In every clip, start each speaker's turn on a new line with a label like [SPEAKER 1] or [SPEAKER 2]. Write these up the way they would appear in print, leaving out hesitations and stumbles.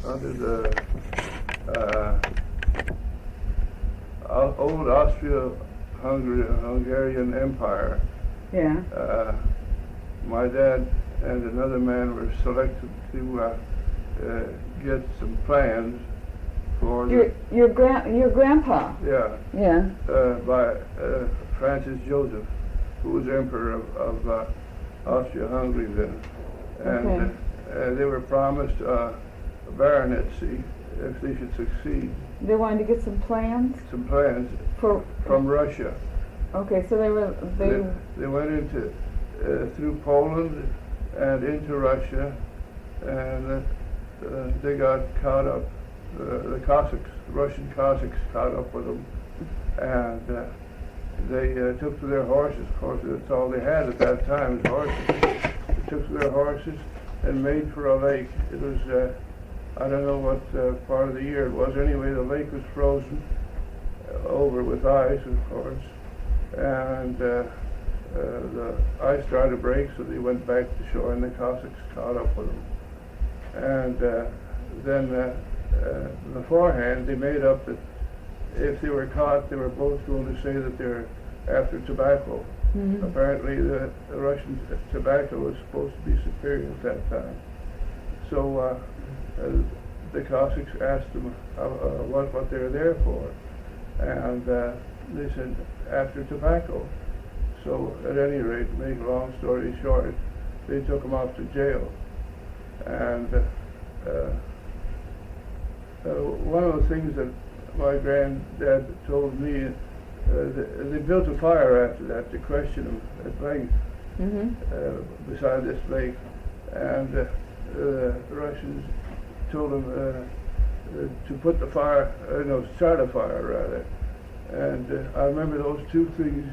[SPEAKER 1] under the old Austria-Hungarian Empire.
[SPEAKER 2] Yeah.
[SPEAKER 1] My dad and another man were selected to get some plans for
[SPEAKER 2] your grandpa.
[SPEAKER 1] Yeah.
[SPEAKER 2] Yeah.
[SPEAKER 1] By Francis Joseph, who was emperor of Austria-Hungary then, and they were promised a baronetcy if they should succeed.
[SPEAKER 2] They wanted to get some plans.
[SPEAKER 1] Some plans from Russia.
[SPEAKER 2] Okay, so they
[SPEAKER 1] went into through Poland and into Russia, and they got caught up. The Cossacks, the Russian Cossacks, caught up with them, and they took to their horses. Of course, that's all they had at that time, was horses. They took to their horses and made for a lake. It was, I don't know what part of the year it was. Anyway, the lake was frozen over with ice, of course, and the ice started to break, so they went back to shore, and the Cossacks caught up with them. And then beforehand, they made up that if they were caught, they were both going to say that they're after tobacco. Mm-hmm. Apparently, the Russian tobacco was supposed to be superior at that time. So the Cossacks asked them what they were there for, and they said after tobacco. So at any rate, to make a long story short, they took them off to jail, and one of the things that my granddad told me, they built a fire after that to question him at length beside this lake, and the Russians told him to put the fire, start a fire rather. And I remember those two things.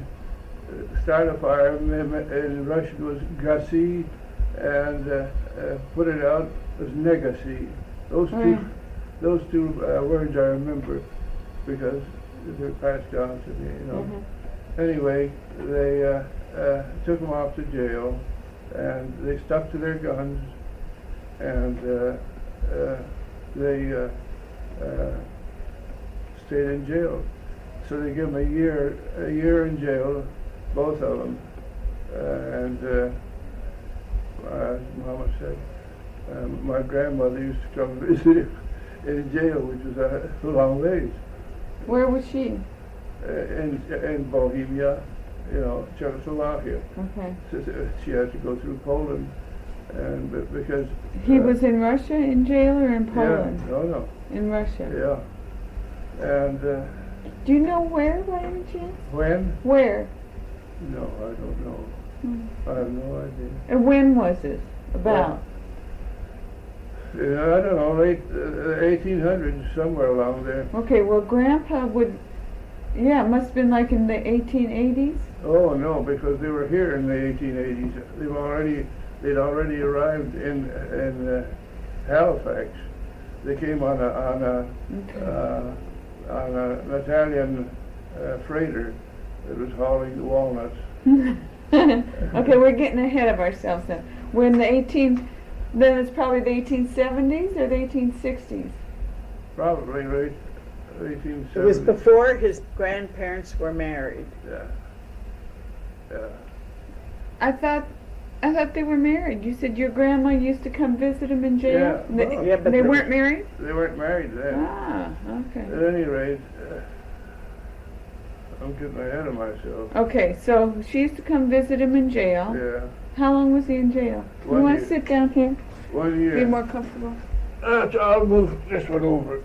[SPEAKER 1] Start a fire in Russian was gasi, and put it out was negasi. Those two words I remember because they're passed down to me, Anyway, they took them off to jail, and they stuck to their guns, and they stayed in jail. So they gave them a year in jail, both of them, and as Mama said, my grandmother used to come visit him in jail, which was a long ways.
[SPEAKER 2] Where was she?
[SPEAKER 1] In Bohemia, Czechoslovakia.
[SPEAKER 2] Okay.
[SPEAKER 1] So she had to go through Poland, and because
[SPEAKER 2] he was in Russia in jail or in Poland?
[SPEAKER 1] Yeah, no.
[SPEAKER 2] In Russia.
[SPEAKER 1] Yeah, and.
[SPEAKER 2] Do you know where, by any chance?
[SPEAKER 1] When?
[SPEAKER 2] Where?
[SPEAKER 1] No, I don't know. I have no idea.
[SPEAKER 2] And when was this? About?
[SPEAKER 1] I don't know, late 1800s, somewhere along there.
[SPEAKER 2] Okay, well, Grandpa would, it must have been like in the 1880s?
[SPEAKER 1] Oh, no, because they were here in the 1880s. They'd already arrived in Halifax. They came on an Italian freighter that was hauling the walnuts.
[SPEAKER 2] Okay, we're getting ahead of ourselves then. Then it's probably the 1870s or the 1860s?
[SPEAKER 1] Probably right, 1870s.
[SPEAKER 3] It was before his grandparents were married.
[SPEAKER 1] Yeah.
[SPEAKER 2] I thought they were married. You said your grandma used to come visit him in jail?
[SPEAKER 1] Yeah.
[SPEAKER 2] But they weren't married?
[SPEAKER 1] They weren't married then.
[SPEAKER 2] Ah, okay.
[SPEAKER 1] At any rate, I'm getting ahead of myself.
[SPEAKER 2] Okay, so she used to come visit him in jail.
[SPEAKER 1] Yeah.
[SPEAKER 2] How long was he in jail? You want to sit down here?
[SPEAKER 1] 1 year.
[SPEAKER 2] Be more comfortable?
[SPEAKER 1] I'll move this one over.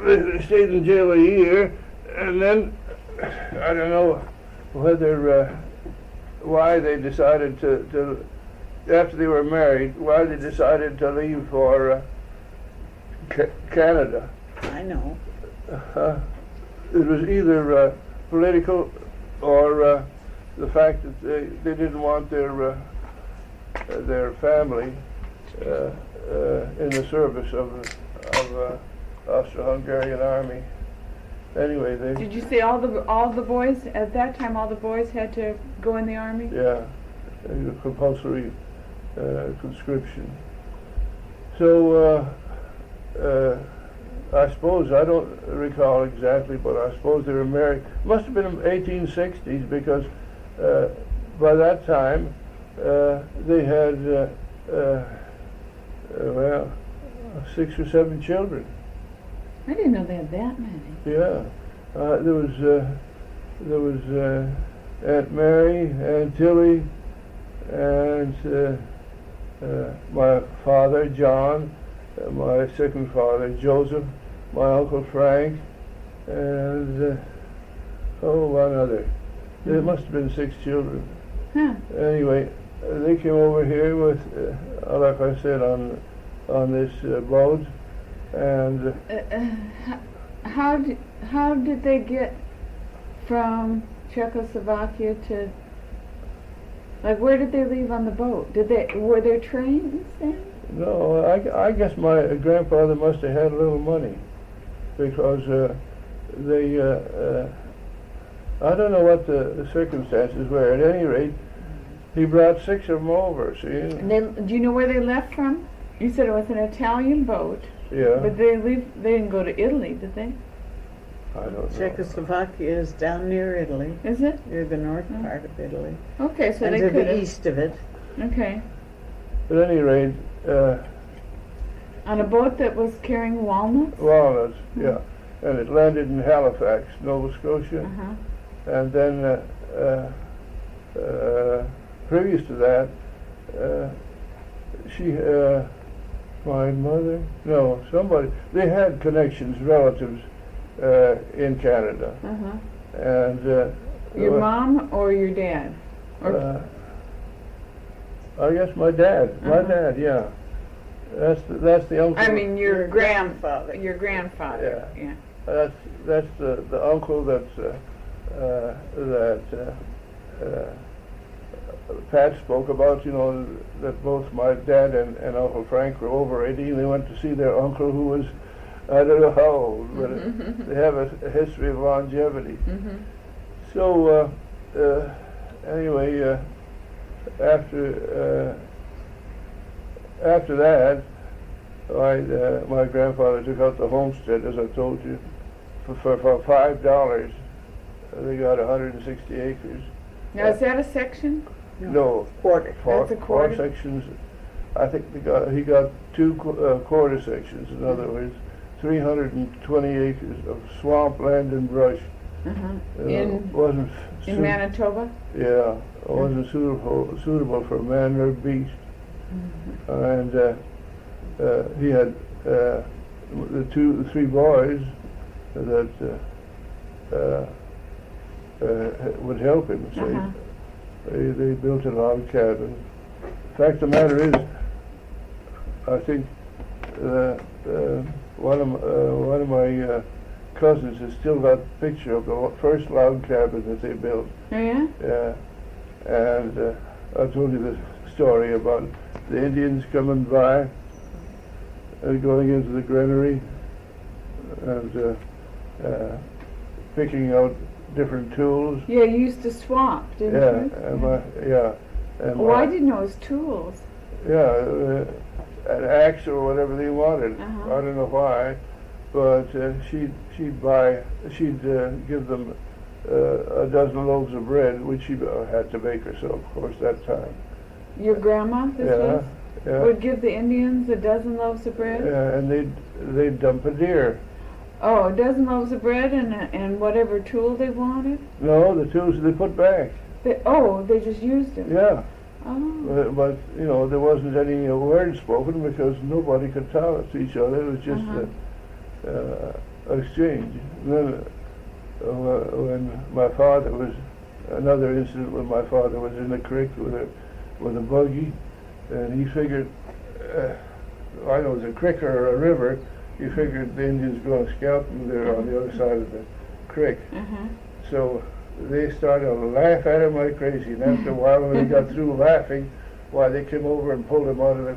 [SPEAKER 1] They stayed in jail a year, and then I don't know whether why they decided to after they were married, why they decided to leave for Canada.
[SPEAKER 3] I know.
[SPEAKER 1] It was either political or the fact that they didn't want their family in the service of Austro-Hungarian army. Anyway,
[SPEAKER 2] Did you say all the boys at that time? All the boys had to go in the army.
[SPEAKER 1] Yeah, compulsory conscription. So I suppose, I don't recall exactly, but I suppose they were married. Must have been in 1860s because by that time they had, well, 6 or 7 children.
[SPEAKER 2] I didn't know they had that many.
[SPEAKER 1] Yeah, there was Aunt Mary, Aunt Tilly, and my father John, my second father Joseph, my uncle Frank, and one other. There must have been 6 children.
[SPEAKER 2] Huh.
[SPEAKER 1] Anyway, they came over here with, like I said, on this boat, and
[SPEAKER 2] How did they get from Czechoslovakia to, like, where did they leave on the boat? Were there trains then?
[SPEAKER 1] no, I guess my grandfather must have had a little money because they, I don't know what the circumstances were. At any rate, he brought 6 of them over, see?
[SPEAKER 2] And do you know where they left from? You said it was an Italian boat,
[SPEAKER 1] Yeah,
[SPEAKER 2] but they didn't go to Italy, did they?
[SPEAKER 1] I don't know.
[SPEAKER 3] Czechoslovakia is down near Italy,
[SPEAKER 2] Is it?
[SPEAKER 3] near the north
[SPEAKER 2] Mm.
[SPEAKER 3] part of Italy,
[SPEAKER 2] Okay, so
[SPEAKER 3] and
[SPEAKER 2] they
[SPEAKER 3] to
[SPEAKER 2] could
[SPEAKER 3] the
[SPEAKER 2] have.
[SPEAKER 3] east of it.
[SPEAKER 2] Okay.
[SPEAKER 1] At any rate,
[SPEAKER 2] On a boat that was carrying walnuts?
[SPEAKER 1] walnuts, yeah. And it landed in Halifax, Nova Scotia.
[SPEAKER 2] Uh-huh.
[SPEAKER 1] And then previous to that, my mother, no, somebody, they had connections, relatives in Canada.
[SPEAKER 2] Uh-huh.
[SPEAKER 1] And
[SPEAKER 2] Your mom or your dad? Or,
[SPEAKER 1] I guess my dad,
[SPEAKER 2] Uh-huh.
[SPEAKER 1] yeah. That's the uncle.
[SPEAKER 2] I mean, your
[SPEAKER 3] grandfather.
[SPEAKER 2] Your grandfather. Yeah.
[SPEAKER 1] That's the uncle that's Pat spoke about, you know, that both my dad and Uncle Frank were over 80, and they went to see their uncle who was, I don't know how old, but they have a history of longevity.
[SPEAKER 2] Mm-hmm.
[SPEAKER 1] So, anyway, after that, my grandfather took out the homestead, as I told you, for $5. They got 160 acres.
[SPEAKER 2] Now, is that a section?
[SPEAKER 1] No,
[SPEAKER 3] Quarter.
[SPEAKER 2] That's a quarter?
[SPEAKER 1] 4 sections. I think he got 2 quarter sections. In other words, 320 acres of swamp land and brush.
[SPEAKER 2] Uh-huh.
[SPEAKER 1] Wasn't
[SPEAKER 2] In Manitoba?
[SPEAKER 1] Yeah, it wasn't suitable for man or beast. And he had the 3 boys that would help him. So
[SPEAKER 2] Uh-huh.
[SPEAKER 1] they built a log cabin. Fact of the matter is, I think one of my cousins has still got a picture of the first log cabin that they built.
[SPEAKER 2] Oh, yeah?
[SPEAKER 1] Yeah, and I told you the story about the Indians coming by and going into the granary and picking out different tools.
[SPEAKER 2] Yeah, you used to swap, didn't you?
[SPEAKER 1] And
[SPEAKER 2] Oh, I didn't know it was tools.
[SPEAKER 1] an axe or whatever they wanted.
[SPEAKER 2] Uh-huh.
[SPEAKER 1] I don't know why, but she'd give them a dozen loaves of bread, which she had to bake herself, of course, that time.
[SPEAKER 2] Your grandma, this was?
[SPEAKER 1] Yeah.
[SPEAKER 2] Would give the Indians a dozen loaves of bread?
[SPEAKER 1] Yeah, and they'd dump a deer.
[SPEAKER 2] Oh, a dozen loaves of bread and whatever tool they wanted?
[SPEAKER 1] No, the tools they put back.
[SPEAKER 2] They just used them?
[SPEAKER 1] Yeah,
[SPEAKER 2] Oh.
[SPEAKER 1] but you know, there wasn't any word spoken because nobody could tell it to each other. It was just exchange. And then when my father was, another incident when my father was in the creek with a buggy, and he figured, I know it was a creek or a river, he figured the Indians were going to scalp him there on the other side of the creek.
[SPEAKER 2] Uh-huh.
[SPEAKER 1] So they started to laugh at him like crazy, and after a while when he got through laughing, why, they came over and pulled him out of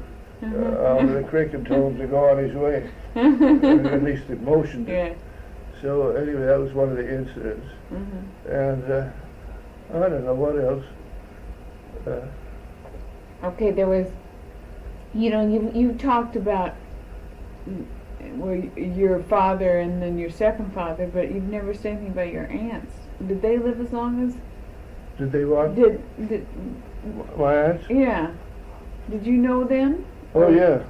[SPEAKER 1] the creek and told him to go on his way. Or at least it motioned him.
[SPEAKER 2] Yeah.
[SPEAKER 1] So anyway, that was one of the incidents.
[SPEAKER 2] Mm-hmm.
[SPEAKER 1] And I don't know what else.
[SPEAKER 2] Okay, there was, you talked about well, your father and then your second father, but you've never said anything about your aunts. Did they live as long as?
[SPEAKER 1] Did they what?
[SPEAKER 2] Did
[SPEAKER 1] My aunts?
[SPEAKER 2] yeah? Did you know them?
[SPEAKER 1] Oh yeah,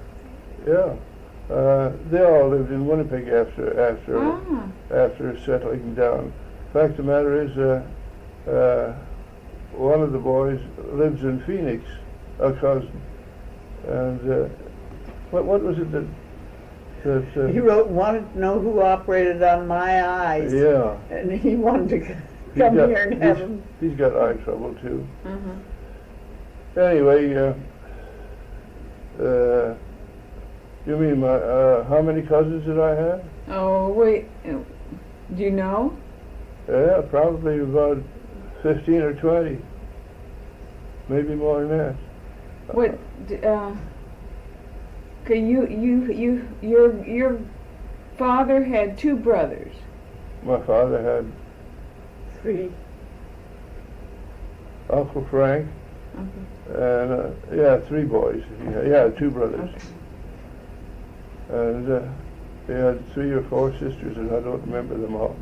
[SPEAKER 1] yeah. They all lived in Winnipeg
[SPEAKER 2] Ah.
[SPEAKER 1] after settling down. Fact of the matter is, one of the boys lives in Phoenix, a cousin, and what was it that
[SPEAKER 3] He wrote, wanted to know who operated on my eyes.
[SPEAKER 1] yeah.
[SPEAKER 3] And he wanted to
[SPEAKER 1] He's
[SPEAKER 3] come
[SPEAKER 1] got-
[SPEAKER 3] here and have him.
[SPEAKER 1] He's got eye trouble too.
[SPEAKER 2] Uh-huh.
[SPEAKER 1] Anyway, you mean how many cousins did I have?
[SPEAKER 2] Oh wait, do you know?
[SPEAKER 1] Yeah, probably about 15 or 20, maybe more than that.
[SPEAKER 2] What? Okay, your father had two brothers.
[SPEAKER 1] My father had
[SPEAKER 3] 3.
[SPEAKER 1] Uncle Frank
[SPEAKER 2] Okay.
[SPEAKER 1] and 3 boys. He had 2 brothers,
[SPEAKER 2] Okay.
[SPEAKER 1] and he had 3 or 4 sisters, and I don't remember them all.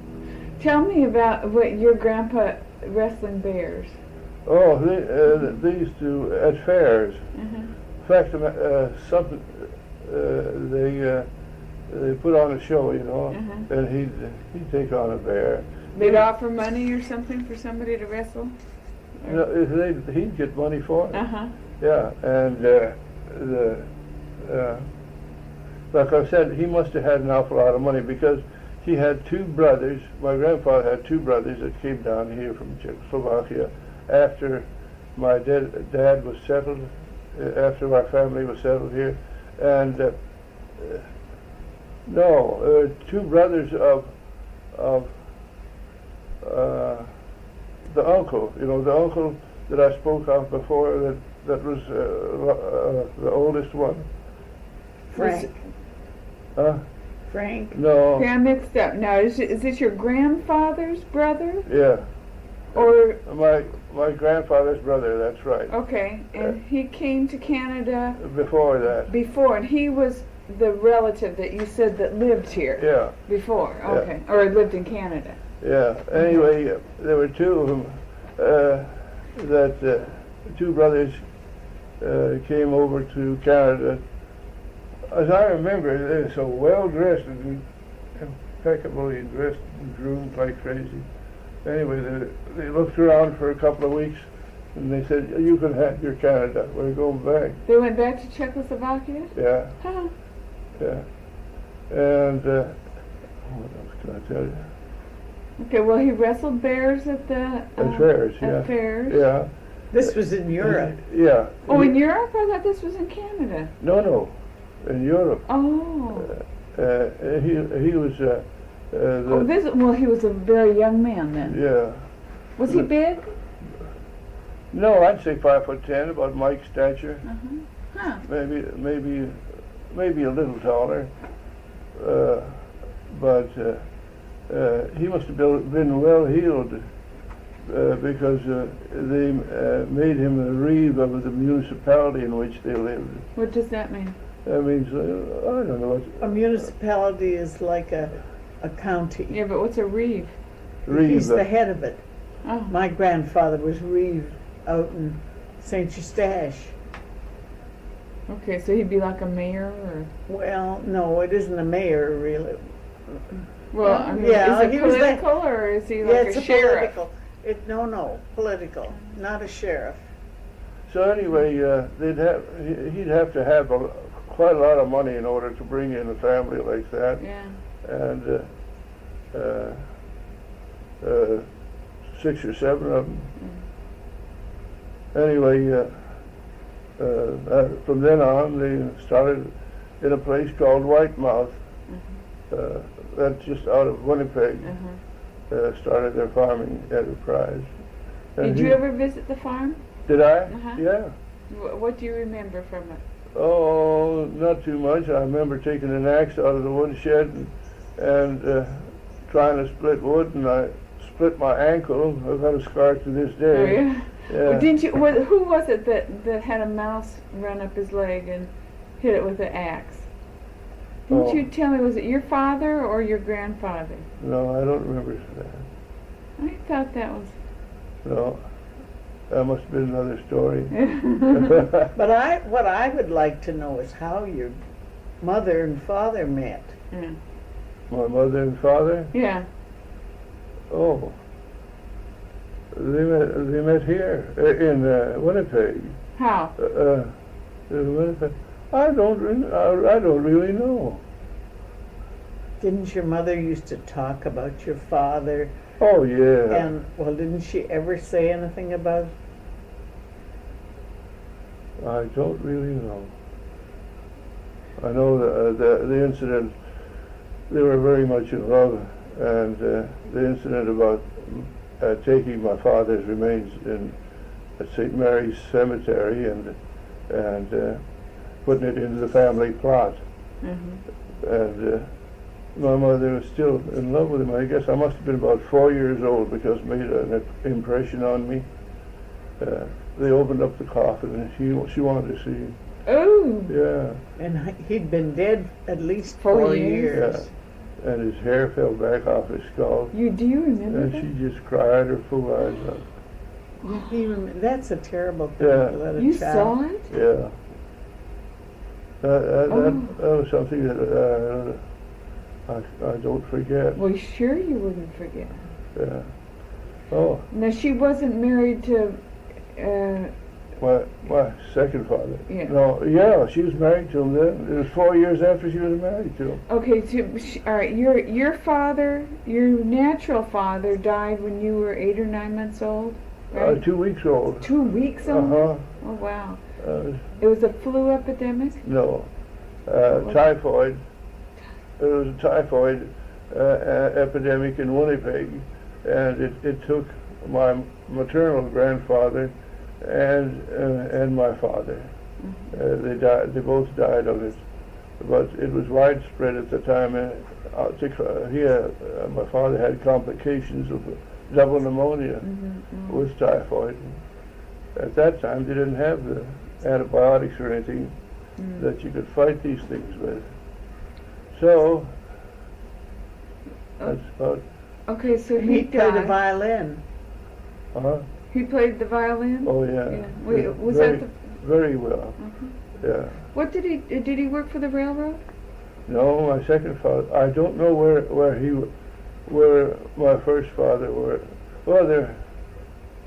[SPEAKER 2] Tell me about what your grandpa wrestling bears.
[SPEAKER 1] Oh, they used to at fairs.
[SPEAKER 2] Uh-huh.
[SPEAKER 1] In fact, something they put on a show, you know,
[SPEAKER 2] Uh-huh.
[SPEAKER 1] and he'd take on a bear.
[SPEAKER 2] They'd offer money or something for somebody to wrestle.
[SPEAKER 1] You know, he'd get money for it.
[SPEAKER 2] Uh-huh.
[SPEAKER 1] Yeah, and like I said, he must have had an awful lot of money because he had 2 brothers. My grandfather had 2 brothers that came down here from Czechoslovakia after my dad was settled, after our family was settled here. And no, 2 brothers of the uncle, you know, the uncle that I spoke of before, that was the oldest one.
[SPEAKER 3] Frank. Frank.
[SPEAKER 1] No.
[SPEAKER 2] Okay, I'm mixed up. Now, is this your grandfather's brother?
[SPEAKER 1] Yeah.
[SPEAKER 2] Or,
[SPEAKER 1] My grandfather's brother, that's right.
[SPEAKER 2] okay, and he came to Canada
[SPEAKER 1] Before that.
[SPEAKER 2] before, and he was the relative that you said that lived here
[SPEAKER 1] Yeah,
[SPEAKER 2] before,
[SPEAKER 1] Yeah.
[SPEAKER 2] okay, or lived in Canada.
[SPEAKER 1] yeah. Anyway, there were 2 of them that 2 brothers came over to Canada. As I remember, they were so well dressed and impeccably dressed and groomed like crazy. Anyway, they looked around for a couple of weeks, and they said, "You can have your Canada. We're going back."
[SPEAKER 2] They went back to Czechoslovakia?
[SPEAKER 1] Yeah,
[SPEAKER 2] Huh.
[SPEAKER 1] yeah. And what else can I tell you?
[SPEAKER 2] Okay, well, he wrestled bears at the...
[SPEAKER 1] At fairs, yeah.
[SPEAKER 2] At fairs?
[SPEAKER 1] Yeah.
[SPEAKER 3] This was in Europe.
[SPEAKER 1] Yeah.
[SPEAKER 2] Oh, in Europe? I thought this was in Canada.
[SPEAKER 1] No, in Europe.
[SPEAKER 2] Oh.
[SPEAKER 1] He was
[SPEAKER 2] Oh, well, he was a very young man then.
[SPEAKER 1] yeah.
[SPEAKER 2] Was he big?
[SPEAKER 1] No, I'd say 5'10", about Mike's stature.
[SPEAKER 2] Uh-huh. Huh.
[SPEAKER 1] Maybe a little taller. But he must have been well heeled because they made him a reeve of the municipality in which they lived.
[SPEAKER 2] What does that mean?
[SPEAKER 1] That means I don't know.
[SPEAKER 3] A municipality is like a county.
[SPEAKER 2] Yeah, but what's a reeve?
[SPEAKER 1] Reeve.
[SPEAKER 3] He's the head of it.
[SPEAKER 2] Oh.
[SPEAKER 3] My grandfather was reeve out in St. Eustache.
[SPEAKER 2] Okay, so he'd be like a mayor or...
[SPEAKER 3] Well, no, it isn't a mayor, really.
[SPEAKER 2] Well, I mean,
[SPEAKER 3] Yeah,
[SPEAKER 2] is it
[SPEAKER 3] he was the-
[SPEAKER 2] political or is he
[SPEAKER 3] Yeah,
[SPEAKER 2] like
[SPEAKER 3] it's
[SPEAKER 2] a
[SPEAKER 3] a
[SPEAKER 2] sheriff?
[SPEAKER 3] political. No, political, not a sheriff.
[SPEAKER 1] So anyway, he'd have to have quite a lot of money in order to bring in a family like that.
[SPEAKER 2] Yeah.
[SPEAKER 1] And 6 or 7 of them. Anyway, from then on, they started in a place called Whitemouth. That's just out of Winnipeg. Started their farming enterprise. And
[SPEAKER 2] Did you ever visit the farm?
[SPEAKER 1] Did I?
[SPEAKER 2] Uh-huh.
[SPEAKER 1] Yeah.
[SPEAKER 2] What do you remember from it?
[SPEAKER 1] Oh, not too much. I remember taking an axe out of the woodshed and trying to split wood, and I split my ankle. I've got a scar to this
[SPEAKER 2] Oh,
[SPEAKER 1] day.
[SPEAKER 2] yeah?
[SPEAKER 1] Yeah.
[SPEAKER 2] Well, didn't you? Who was it that had a mouse run up his leg and hit it with an axe? Didn't
[SPEAKER 1] Oh.
[SPEAKER 2] you tell me, was it your father or your grandfather?
[SPEAKER 1] No, I don't remember that.
[SPEAKER 2] I thought that was...
[SPEAKER 1] No, that must have been another story.
[SPEAKER 3] But what I would like to know is how your mother and father met.
[SPEAKER 2] Yeah.
[SPEAKER 1] My mother and father?
[SPEAKER 2] Yeah.
[SPEAKER 1] Oh, they met here in Winnipeg.
[SPEAKER 2] How?
[SPEAKER 1] In Winnipeg. I don't really know.
[SPEAKER 3] Didn't your mother used to talk about your father?
[SPEAKER 1] Oh yeah.
[SPEAKER 3] And, well, didn't she ever say anything about...
[SPEAKER 1] I don't really know. I know the incident. They were very much in love, and the incident about taking my father's remains at St. Mary's Cemetery and putting it into the family plot.
[SPEAKER 2] Mm-hmm.
[SPEAKER 1] And my mother was still in love with him. I guess I must have been about 4 years old because it made an impression on me. They opened up the coffin and she wanted to see him.
[SPEAKER 2] Oh.
[SPEAKER 1] Yeah.
[SPEAKER 3] And he'd been dead at least
[SPEAKER 2] 4
[SPEAKER 3] 4
[SPEAKER 2] years.
[SPEAKER 3] years.
[SPEAKER 1] Yeah. And his hair fell back off his skull.
[SPEAKER 2] Do you remember
[SPEAKER 1] And
[SPEAKER 2] that?
[SPEAKER 1] she just cried her full eyes out.
[SPEAKER 3] That's a terrible thing
[SPEAKER 1] Yeah.
[SPEAKER 3] to let a
[SPEAKER 2] You
[SPEAKER 3] child...
[SPEAKER 2] saw it?
[SPEAKER 1] Yeah. That
[SPEAKER 2] Oh.
[SPEAKER 1] was something that I don't forget.
[SPEAKER 2] Well, sure you wouldn't forget.
[SPEAKER 1] Yeah. Oh,
[SPEAKER 2] Now, she wasn't married to...
[SPEAKER 1] my second father.
[SPEAKER 2] Yeah.
[SPEAKER 1] No, yeah, she was married to him then. It was 4 years after she was married to him.
[SPEAKER 2] Okay, so, all right, your father, your natural father died when you were 8 or 9 months old, right?
[SPEAKER 1] 2 weeks old.
[SPEAKER 2] 2 weeks old?
[SPEAKER 1] Uh-huh.
[SPEAKER 2] Oh, wow.
[SPEAKER 1] Uh,
[SPEAKER 2] It was a flu epidemic?
[SPEAKER 1] no. Typhoid. There was a typhoid epidemic in Winnipeg, and it took my maternal grandfather and my father. They died. They both died of it, but it was widespread at the time. My father had complications of double pneumonia with typhoid. At that time, they didn't have the antibiotics or anything that you could fight these things with. So that's about.
[SPEAKER 3] Okay, so
[SPEAKER 2] he
[SPEAKER 3] he played a
[SPEAKER 2] died.
[SPEAKER 3] violin.
[SPEAKER 2] He played the violin?
[SPEAKER 1] Oh yeah.
[SPEAKER 2] Yeah. Wait, was
[SPEAKER 1] very,
[SPEAKER 2] that
[SPEAKER 1] very well. Yeah.
[SPEAKER 2] What did he work for the railroad?
[SPEAKER 1] No, my second father. I don't know where my first father were. Well, there.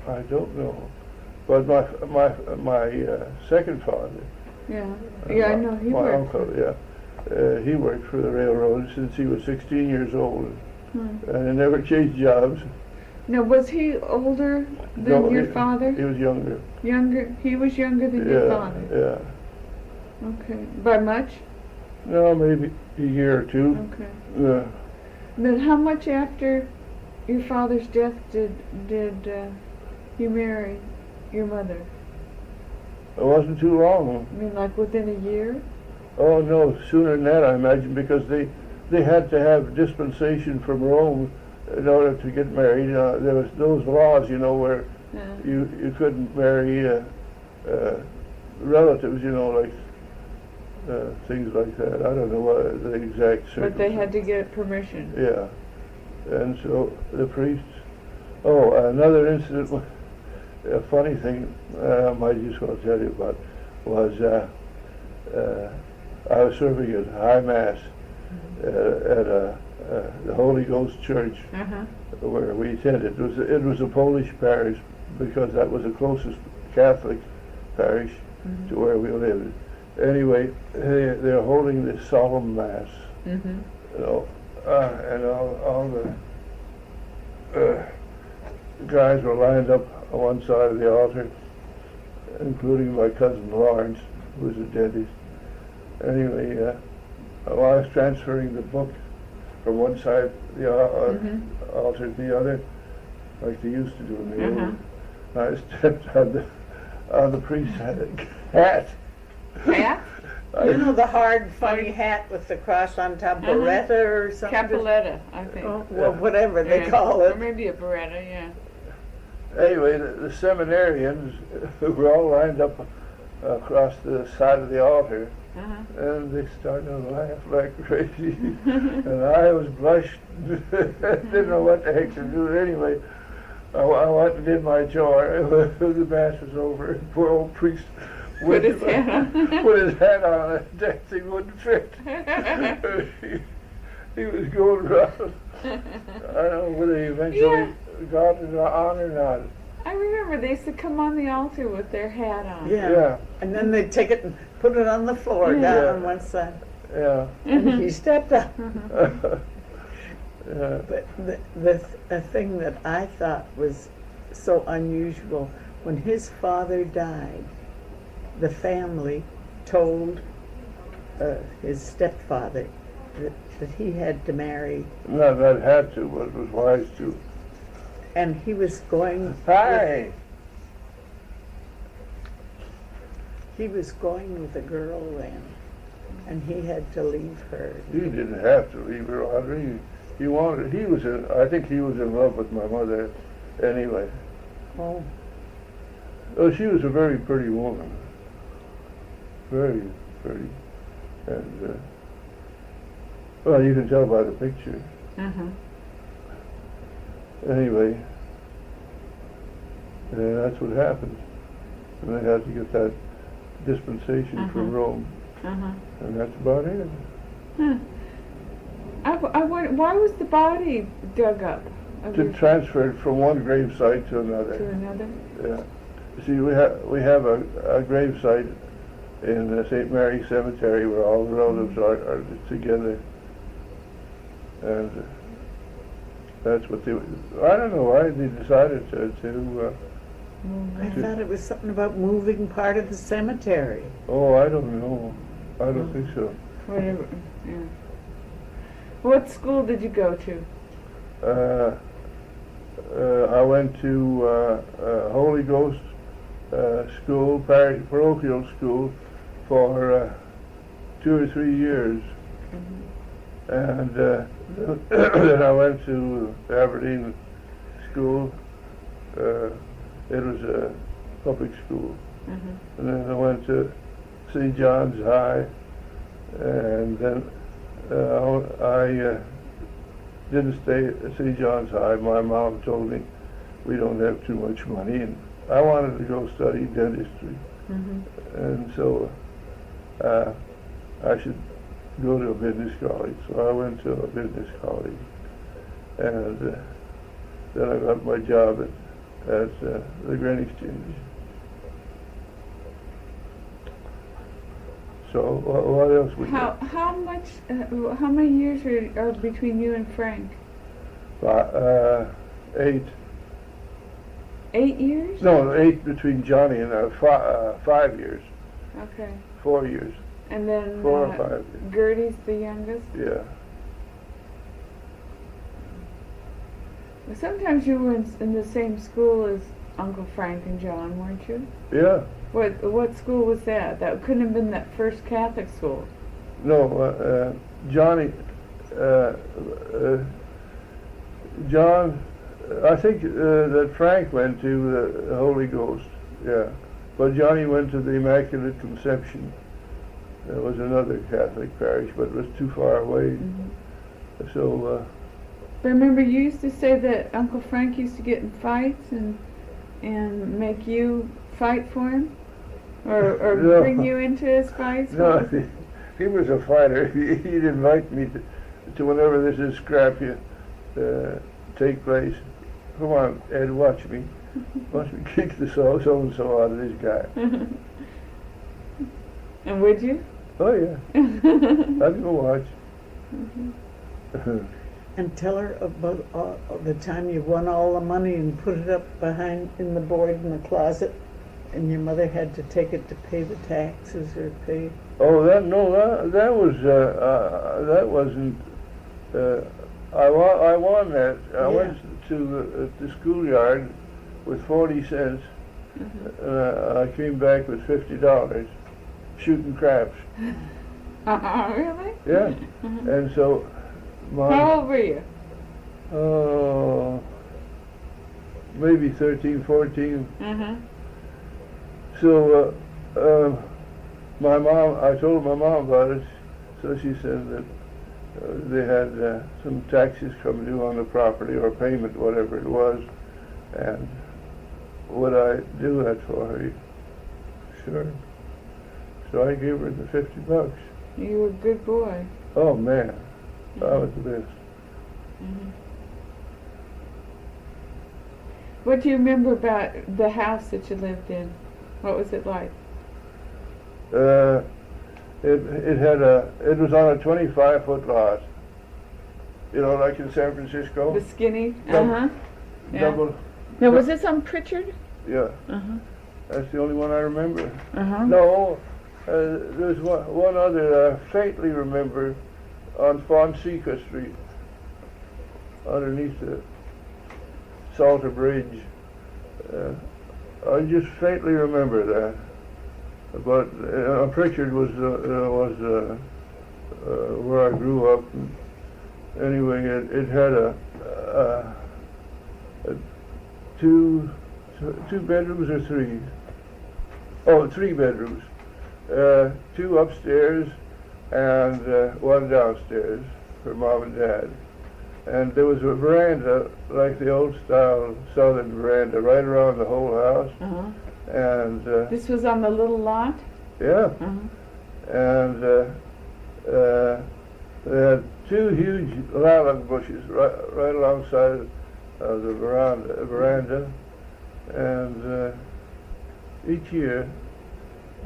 [SPEAKER 1] I don't know. But my second father.
[SPEAKER 2] Yeah. Yeah, I know he
[SPEAKER 1] my
[SPEAKER 2] worked.
[SPEAKER 1] uncle. Yeah. He worked for the railroad since he was 16 years old, and he never changed jobs.
[SPEAKER 2] Now, was he older than
[SPEAKER 1] No,
[SPEAKER 2] your
[SPEAKER 1] he
[SPEAKER 2] father?
[SPEAKER 1] was younger.
[SPEAKER 2] Younger? He was younger than your father?
[SPEAKER 1] Yeah.
[SPEAKER 2] Okay. By much?
[SPEAKER 1] No, maybe a year or two.
[SPEAKER 2] Okay.
[SPEAKER 1] Yeah.
[SPEAKER 2] Then how much after your father's death did you marry your mother?
[SPEAKER 1] It wasn't too long.
[SPEAKER 2] I mean, like within a year?
[SPEAKER 1] Oh no, sooner than that, I imagine, because they had to have dispensation from Rome in order to get married. There was those laws, where you couldn't marry relatives, like things like that. I don't know what the exact circumstances.
[SPEAKER 2] But they had to get permission.
[SPEAKER 1] Yeah, and so the priests. Oh, another incident. A funny thing I might just want to tell you about was I was serving at High Mass at the Holy Ghost Church where we attended. It was a Polish parish because that was the closest Catholic parish to where we lived. Anyway, they're holding this solemn Mass, and all the guys were lined up on one side of the altar, including my cousin Lawrence, who was a dentist. Anyway, while I was transferring the book from one side of the altar to the other, like they used to do in the old, I stepped on the priest's hat.
[SPEAKER 2] Hat?
[SPEAKER 3] You know the hard, funny hat with the cross on top, beretta or something?
[SPEAKER 2] Capoletta, I think.
[SPEAKER 3] Oh, well, whatever they call
[SPEAKER 2] Or
[SPEAKER 3] it.
[SPEAKER 2] maybe a beretta, yeah.
[SPEAKER 1] Anyway, the seminarians who were all lined up across the side of the altar and they started to laugh like crazy. And I was blushed, didn't know what the heck to do anyway. I went and did my chore. The mass was over. Poor old priest
[SPEAKER 2] Put his hat on.
[SPEAKER 1] put his hat on, and that thing wouldn't fit. He was going around. I don't know whether he eventually got it on or not.
[SPEAKER 2] I remember they used to come on the altar with their hat on.
[SPEAKER 1] Yeah.
[SPEAKER 3] And then they'd take it and put it on the floor
[SPEAKER 2] Yeah.
[SPEAKER 3] down on one side.
[SPEAKER 1] Yeah.
[SPEAKER 3] And he stepped up.
[SPEAKER 1] Yeah.
[SPEAKER 3] But the thing that I thought was so unusual, when his father died, the family told his stepfather that he had to marry,
[SPEAKER 1] Not that had to, but it was wise to.
[SPEAKER 3] and he was going.
[SPEAKER 1] Hi.
[SPEAKER 3] He was going with a girl then, and he had to leave her.
[SPEAKER 1] He didn't have to leave her, Audrey. He wanted. He was. I think he was in love with my mother, anyway.
[SPEAKER 3] Oh,
[SPEAKER 1] Oh, she was a very pretty woman. Very pretty, and well, you can tell by the picture. Anyway, that's what happened. And they had to get that dispensation from Rome, and that's about it.
[SPEAKER 2] I wonder, why was the body dug up?
[SPEAKER 1] To transfer it from one gravesite to another.
[SPEAKER 2] To another?
[SPEAKER 1] Yeah. You see, we have a gravesite in the St. Mary Cemetery where all the relatives are together, and that's what they. I don't know why they decided to.
[SPEAKER 3] I thought it was something about moving part of the cemetery.
[SPEAKER 1] Oh, I don't know. I don't think so.
[SPEAKER 2] Whatever. Yeah. What school did you go to?
[SPEAKER 1] I went to Holy Ghost school, parochial school, for 2 or 3 years, and then I went to Aberdeen school. It was a public school, and then I went to St. John's High, and then I didn't stay at St. John's High. My mom told me we don't have too much money, and I wanted to go study dentistry, and so I should go to a business college. So I went to a business college, and then I got my job at the Grain Exchange. So what else would
[SPEAKER 2] How much? How many years are between you and Frank?
[SPEAKER 1] 8.
[SPEAKER 2] 8 years?
[SPEAKER 1] No, 8 between Johnny and 5 years.
[SPEAKER 2] Okay.
[SPEAKER 1] 4 years.
[SPEAKER 2] And then
[SPEAKER 1] 4 or 5 years.
[SPEAKER 2] Gertie's the youngest?
[SPEAKER 1] Yeah.
[SPEAKER 2] Sometimes you were in the same school as Uncle Frank and John, weren't you?
[SPEAKER 1] Yeah.
[SPEAKER 2] What school was that? That couldn't have been that first Catholic school.
[SPEAKER 1] No, Johnny, John, I think that Frank went to the Holy Ghost, yeah. But Johnny went to the Immaculate Conception. There was another Catholic parish, but it was too far away. So,
[SPEAKER 2] But remember, you used to say that Uncle Frank used to get in fights and make you fight for him? Or
[SPEAKER 1] No.
[SPEAKER 2] bring you into his fights?
[SPEAKER 1] no, he was a fighter. He'd invite me to whenever there's a scrap take place. Come on, Ed, watch me. Watch me kick the so-and-so out of this guy.
[SPEAKER 2] And would you?
[SPEAKER 1] Oh, yeah. I'd go watch.
[SPEAKER 3] And tell her about the time you won all the money and put it up behind in the board in the closet, and your mother had to take it to pay the taxes or pay.
[SPEAKER 1] Oh, that wasn't. I won that. I went to the schoolyard with 40 cents. I came back with $50, shooting craps.
[SPEAKER 2] Really?
[SPEAKER 1] Yeah. And so,
[SPEAKER 2] How old were you?
[SPEAKER 1] oh, maybe 13, 14. So I told my mom about it, so she said that they had some taxes come due on the property, or payment, whatever it was, and would I do that for her? Sure. So I gave her the $50.
[SPEAKER 2] You were a good boy.
[SPEAKER 1] Oh man, that was the best.
[SPEAKER 2] Mm-hmm. What do you remember about the house that you lived in? What was it like?
[SPEAKER 1] It was on a 25-foot lot. You know, like in San Francisco.
[SPEAKER 2] The skinny?
[SPEAKER 1] Double-
[SPEAKER 2] Uh-huh. Yeah.
[SPEAKER 1] Double.
[SPEAKER 2] Now, was this on Pritchard?
[SPEAKER 1] Yeah,
[SPEAKER 2] Uh-huh.
[SPEAKER 1] that's the only one I remember.
[SPEAKER 2] Uh-huh.
[SPEAKER 1] No, there's one other I faintly remember on Fonseca Street, underneath the Salter Bridge. I just faintly remember that. But Pritchard was where I grew up. And anyway, it had a two bedrooms or three? Oh, 3 bedrooms. 2 upstairs and 1 downstairs for Mom and Dad. And there was a veranda, like the old style southern veranda, right around the whole house.
[SPEAKER 2] Uh-huh.
[SPEAKER 1] And
[SPEAKER 2] This was on the little lot?
[SPEAKER 1] yeah,
[SPEAKER 2] Uh-huh.
[SPEAKER 1] and they had 2 huge lilac bushes right alongside of the veranda, and each year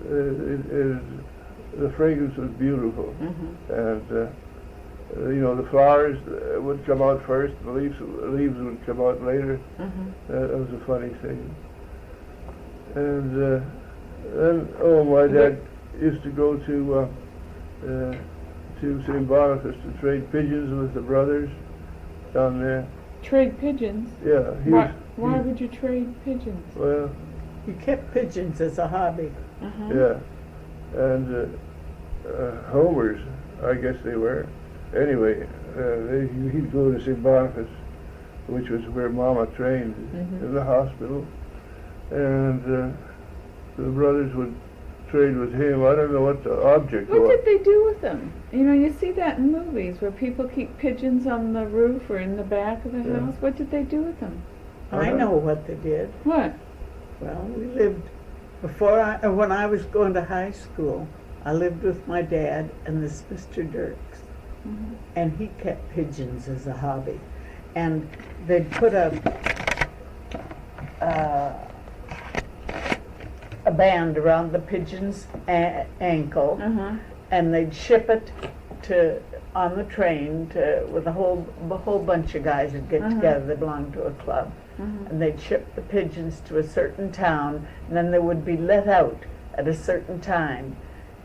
[SPEAKER 1] the fragrance was beautiful, and you know, the flowers would come out first, the leaves would come out later. That was a funny thing. And then, my dad used to go to St. Boniface to trade pigeons with the brothers down there.
[SPEAKER 2] Trade pigeons?
[SPEAKER 1] Yeah.
[SPEAKER 2] Why would you trade pigeons?
[SPEAKER 1] Well,
[SPEAKER 3] He kept pigeons as a hobby.
[SPEAKER 2] Uh-huh.
[SPEAKER 1] yeah. And homers, I guess they were. Anyway, he'd go to St. Boniface, which was where Mama trained in the hospital. And the brothers would trade with him. I don't know what the object was.
[SPEAKER 2] What did they do with them? You know, you see that in movies where people keep pigeons on the roof or in the back of the
[SPEAKER 1] Yeah.
[SPEAKER 2] house. What did they do with them?
[SPEAKER 3] I know what they did.
[SPEAKER 2] What?
[SPEAKER 3] Well, we lived, when I was going to high school, I lived with my dad and this Mr. Dirks. And he kept pigeons as a hobby. And they'd put a band around the pigeon's ankle, and they'd ship it on the train with a whole bunch of guys that get together. They belonged to a club, and they'd ship the pigeons to a certain town, and then they would be let out at a certain time,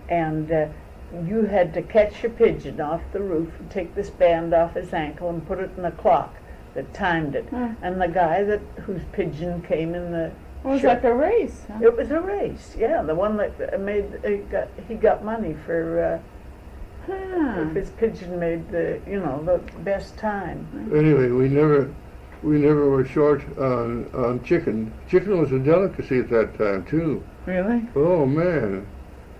[SPEAKER 3] and you had to catch your pigeon off the roof and take this band off his ankle and put it in a clock that timed it. And the guy whose pigeon came in the
[SPEAKER 2] It was like a race, huh?
[SPEAKER 3] It was a race, yeah. The one that he got money for if his pigeon made the best time.
[SPEAKER 1] Anyway, we never were short on chicken. Chicken was a delicacy at that time too.
[SPEAKER 2] Really?
[SPEAKER 1] Oh man,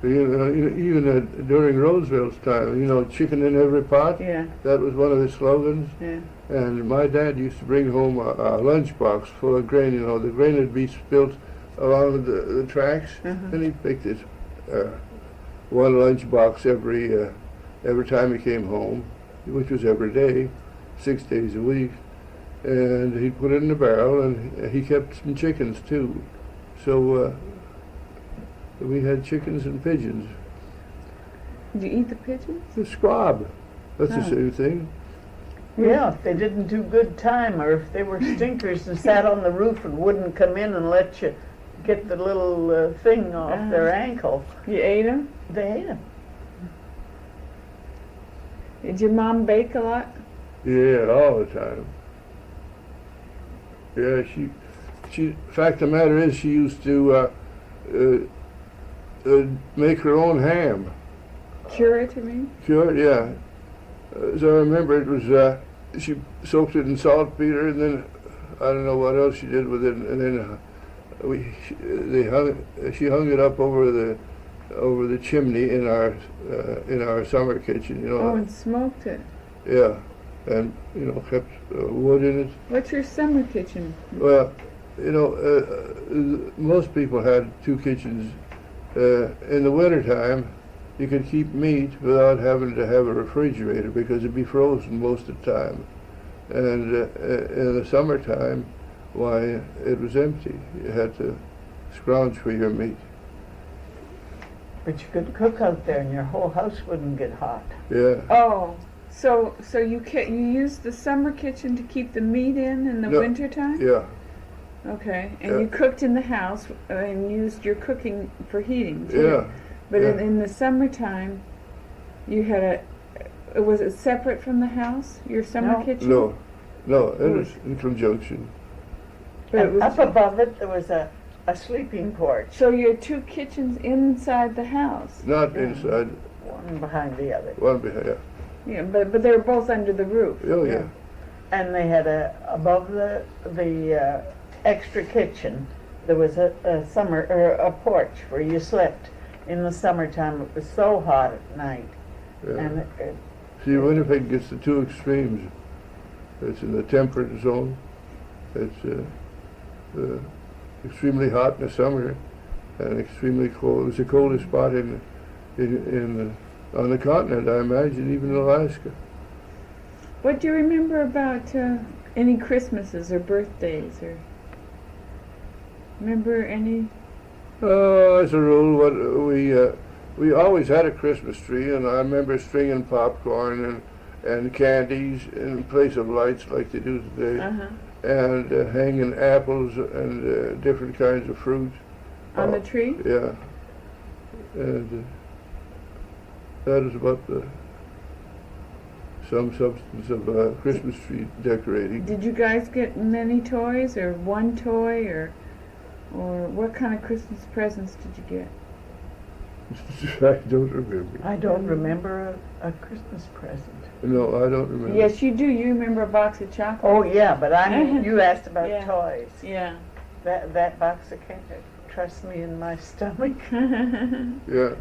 [SPEAKER 1] even during Roosevelt's time, chicken in every pot.
[SPEAKER 2] Yeah.
[SPEAKER 1] That was one of his slogans.
[SPEAKER 2] Yeah.
[SPEAKER 1] And my dad used to bring home a lunchbox full of grain. The grain would be spilt along the tracks, and he picked it one lunchbox every time he came home, which was every day, 6 days a week. And he'd put it in a barrel, and he kept some chickens too. So we had chickens and pigeons.
[SPEAKER 2] Did you eat the pigeons?
[SPEAKER 1] The squab, that's the same thing.
[SPEAKER 3] Yeah, if they didn't do good time, or if they were stinkers and sat on the roof and wouldn't come in and let you get the little thing off their ankle.
[SPEAKER 2] You ate them?
[SPEAKER 3] They ate them.
[SPEAKER 2] Did your mom bake a lot?
[SPEAKER 1] Yeah, all the time. Yeah, she. Fact of the matter is, she used to make her own ham.
[SPEAKER 2] Cure it, you mean?
[SPEAKER 1] Sure, yeah. As I remember, it was she soaked it in saltpeter, and then I don't know what else she did with it, and then she hung it up over the over the chimney in our summer kitchen. You know.
[SPEAKER 2] Oh, and smoked it.
[SPEAKER 1] Yeah, and kept wood in it.
[SPEAKER 2] What's your summer kitchen?
[SPEAKER 1] Well, most people had two kitchens. In the wintertime, you could keep meat without having to have a refrigerator because it'd be frozen most of the time. And in the summertime, why, it was empty. You had to scrounge for your meat.
[SPEAKER 3] But you could cook out there and your whole house wouldn't get hot.
[SPEAKER 1] Yeah.
[SPEAKER 2] Oh, so you used the summer kitchen to keep the meat in the
[SPEAKER 1] No,
[SPEAKER 2] wintertime?
[SPEAKER 1] Yeah.
[SPEAKER 2] Okay, and
[SPEAKER 1] Yeah.
[SPEAKER 2] you cooked in the house and used your cooking for heating too.
[SPEAKER 1] Yeah.
[SPEAKER 2] But
[SPEAKER 1] yeah.
[SPEAKER 2] in the summertime, you had was it separate from the house, your summer
[SPEAKER 3] No.
[SPEAKER 2] kitchen?
[SPEAKER 1] No, it was in conjunction.
[SPEAKER 2] But it
[SPEAKER 3] And
[SPEAKER 2] was,
[SPEAKER 3] up above it, there was a sleeping porch,
[SPEAKER 2] so you had two kitchens inside the house?
[SPEAKER 1] Not inside,
[SPEAKER 3] one behind the other.
[SPEAKER 1] one behind. Yeah.
[SPEAKER 2] Yeah, but they were both under the roof.
[SPEAKER 1] Oh yeah.
[SPEAKER 3] And they had above the extra kitchen, there was a porch where you slept. In the summertime, it was so hot at night.
[SPEAKER 1] Yeah.
[SPEAKER 3] And
[SPEAKER 1] See, Winnipeg gets the two extremes. It's in the temperate zone. It's extremely hot in the summer and extremely cold. It was the coldest spot on the continent, I imagine, even Alaska.
[SPEAKER 2] What do you remember about any Christmases or birthdays or remember any?
[SPEAKER 1] As a rule, we always had a Christmas tree, and I remember stringing popcorn and candies in place of lights like they do today, and hanging apples and different kinds of fruit.
[SPEAKER 2] On the tree?
[SPEAKER 1] Yeah. And that is about some substance of Christmas tree decorating.
[SPEAKER 2] Did you guys get many toys or one toy or what kind of Christmas presents did you get?
[SPEAKER 1] I don't remember.
[SPEAKER 3] I don't remember a Christmas present.
[SPEAKER 1] No, I don't remember.
[SPEAKER 2] Yes, you do. You remember a box of chocolate?
[SPEAKER 3] Oh yeah, but you asked about
[SPEAKER 2] Yeah.
[SPEAKER 3] toys.
[SPEAKER 2] Yeah.
[SPEAKER 3] That box of candy, trust me in my stomach.
[SPEAKER 1] Yeah.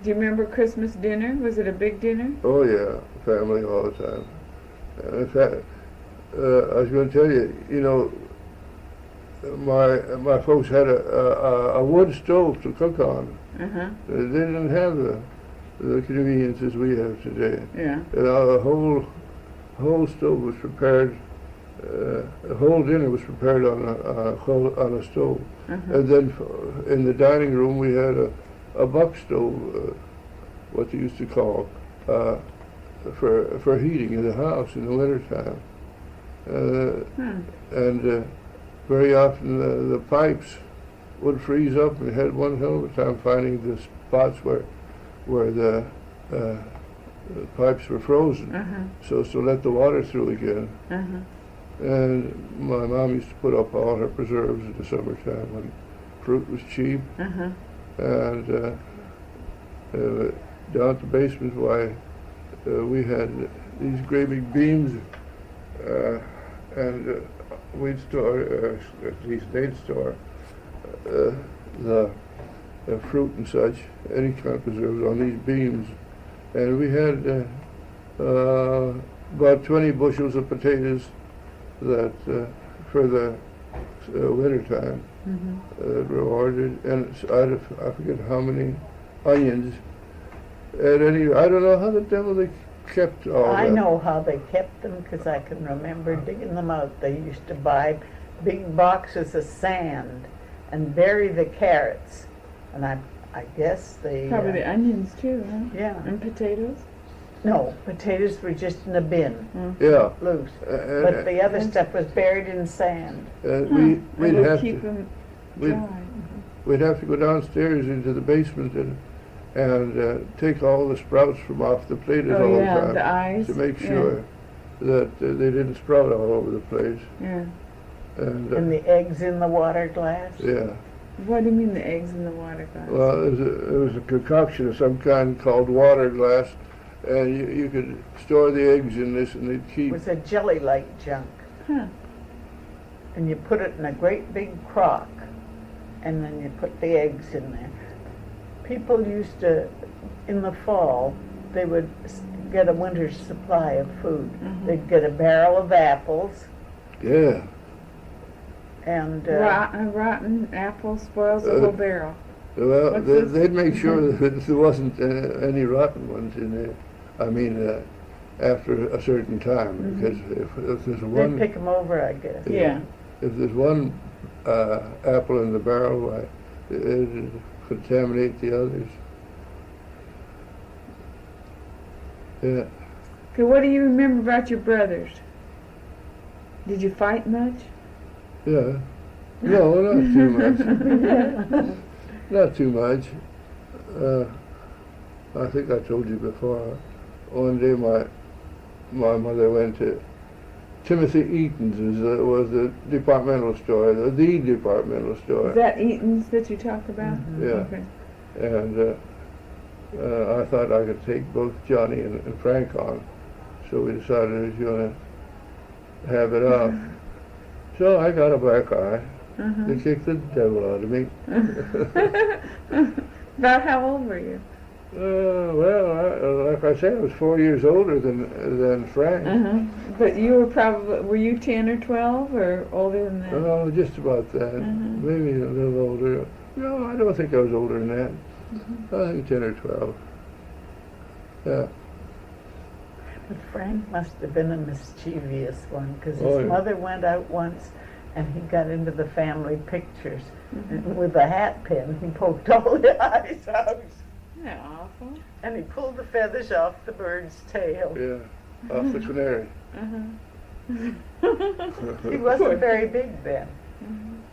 [SPEAKER 2] Do you remember Christmas dinner? Was it a big dinner?
[SPEAKER 1] Oh yeah, family all the time. In fact, I was going to tell you, my folks had a wood stove to cook on. They didn't have the conveniences we have today.
[SPEAKER 2] Yeah.
[SPEAKER 1] And the whole stove was prepared. The whole dinner was prepared on a stove. And then in the dining room we had a buck stove, what they used to call, for heating in the house in the wintertime. And very often the pipes would freeze up, and we had one hell of a time finding the spots where the pipes were frozen, so as to let the water through again. And my mom used to put up all her preserves in the summertime when fruit was cheap. And down at the basement, we had these great big beams, and we'd store, at least they'd store, the fruit and such, any kind of preserves on these beams. And we had about 20 bushels of potatoes that for the winter time that were ordered, and I forget how many onions. I don't know how the devil they kept all that.
[SPEAKER 3] I know how they kept them because I can remember digging them out. They used to buy big boxes of sand and bury the carrots, and I guess they
[SPEAKER 2] Probably the onions too, huh?
[SPEAKER 3] yeah.
[SPEAKER 2] And potatoes?
[SPEAKER 3] No, potatoes were just in a bin,
[SPEAKER 1] Yeah.
[SPEAKER 3] loose. But the other stuff was buried in sand.
[SPEAKER 1] We'd
[SPEAKER 2] And
[SPEAKER 1] have
[SPEAKER 2] keep
[SPEAKER 1] to
[SPEAKER 2] them
[SPEAKER 1] we'd,
[SPEAKER 2] dry.
[SPEAKER 1] we'd have to go downstairs into the basement and take all the sprouts from off the potatoes
[SPEAKER 2] Oh
[SPEAKER 1] all
[SPEAKER 2] yeah,
[SPEAKER 1] the time
[SPEAKER 2] the eyes.
[SPEAKER 1] to make
[SPEAKER 2] Yeah.
[SPEAKER 1] sure that they didn't sprout all over the place.
[SPEAKER 2] Yeah.
[SPEAKER 3] And the eggs in the water glass.
[SPEAKER 1] Yeah.
[SPEAKER 2] What do you mean the eggs in the water glass?
[SPEAKER 1] Well, it was a concoction of some kind called water glass, and you could store the eggs in this, and they'd
[SPEAKER 3] It
[SPEAKER 1] keep.
[SPEAKER 3] was a jelly-like junk.
[SPEAKER 2] Huh.
[SPEAKER 3] And you put it in a great big crock, and then you put the eggs in there. People used to, in the fall, they would get a winter's supply of food. They'd get a barrel of apples
[SPEAKER 1] Yeah.
[SPEAKER 3] and
[SPEAKER 2] A rotten apple spoils the whole barrel.
[SPEAKER 1] Well,
[SPEAKER 2] What's this?
[SPEAKER 1] they'd make sure that there wasn't any rotten ones in there. I mean, after a certain time, because if there's
[SPEAKER 3] they'd
[SPEAKER 1] one,
[SPEAKER 3] pick them over, I guess.
[SPEAKER 2] Yeah.
[SPEAKER 1] if there's one apple in the barrel, why, it'd contaminate the others. Yeah.
[SPEAKER 2] Okay, what do you remember about your brothers? Did you fight much?
[SPEAKER 1] Yeah. No, not too much. Not too much. I think I told you before. One day my mother went to Timothy Eaton's, was the departmental store, the departmental store.
[SPEAKER 2] Is that Eaton's that you talk about?
[SPEAKER 1] Yeah.
[SPEAKER 2] Okay.
[SPEAKER 1] And I thought I could take both Johnny and Frank on. So we decided we was going to have it off. So I got a black eye. They kicked the devil out of me.
[SPEAKER 2] About how old were you?
[SPEAKER 1] Well, like I said, I was 4 years older than Frank.
[SPEAKER 2] But you were probably, were you 10 or 12 or older than that?
[SPEAKER 1] Oh, just about that. Maybe a little older. No, I don't think I was older than that. I think 10 or 12. Yeah.
[SPEAKER 3] But Frank must have been a mischievous one, because
[SPEAKER 1] Oh,
[SPEAKER 3] his
[SPEAKER 1] yeah.
[SPEAKER 3] mother went out once and he got into the family pictures. And with a hat pin, he poked all the eyes out.
[SPEAKER 2] Isn't that awful?
[SPEAKER 3] And he pulled the feathers off the bird's tail.
[SPEAKER 1] Yeah, off the canary.
[SPEAKER 3] He wasn't very big then.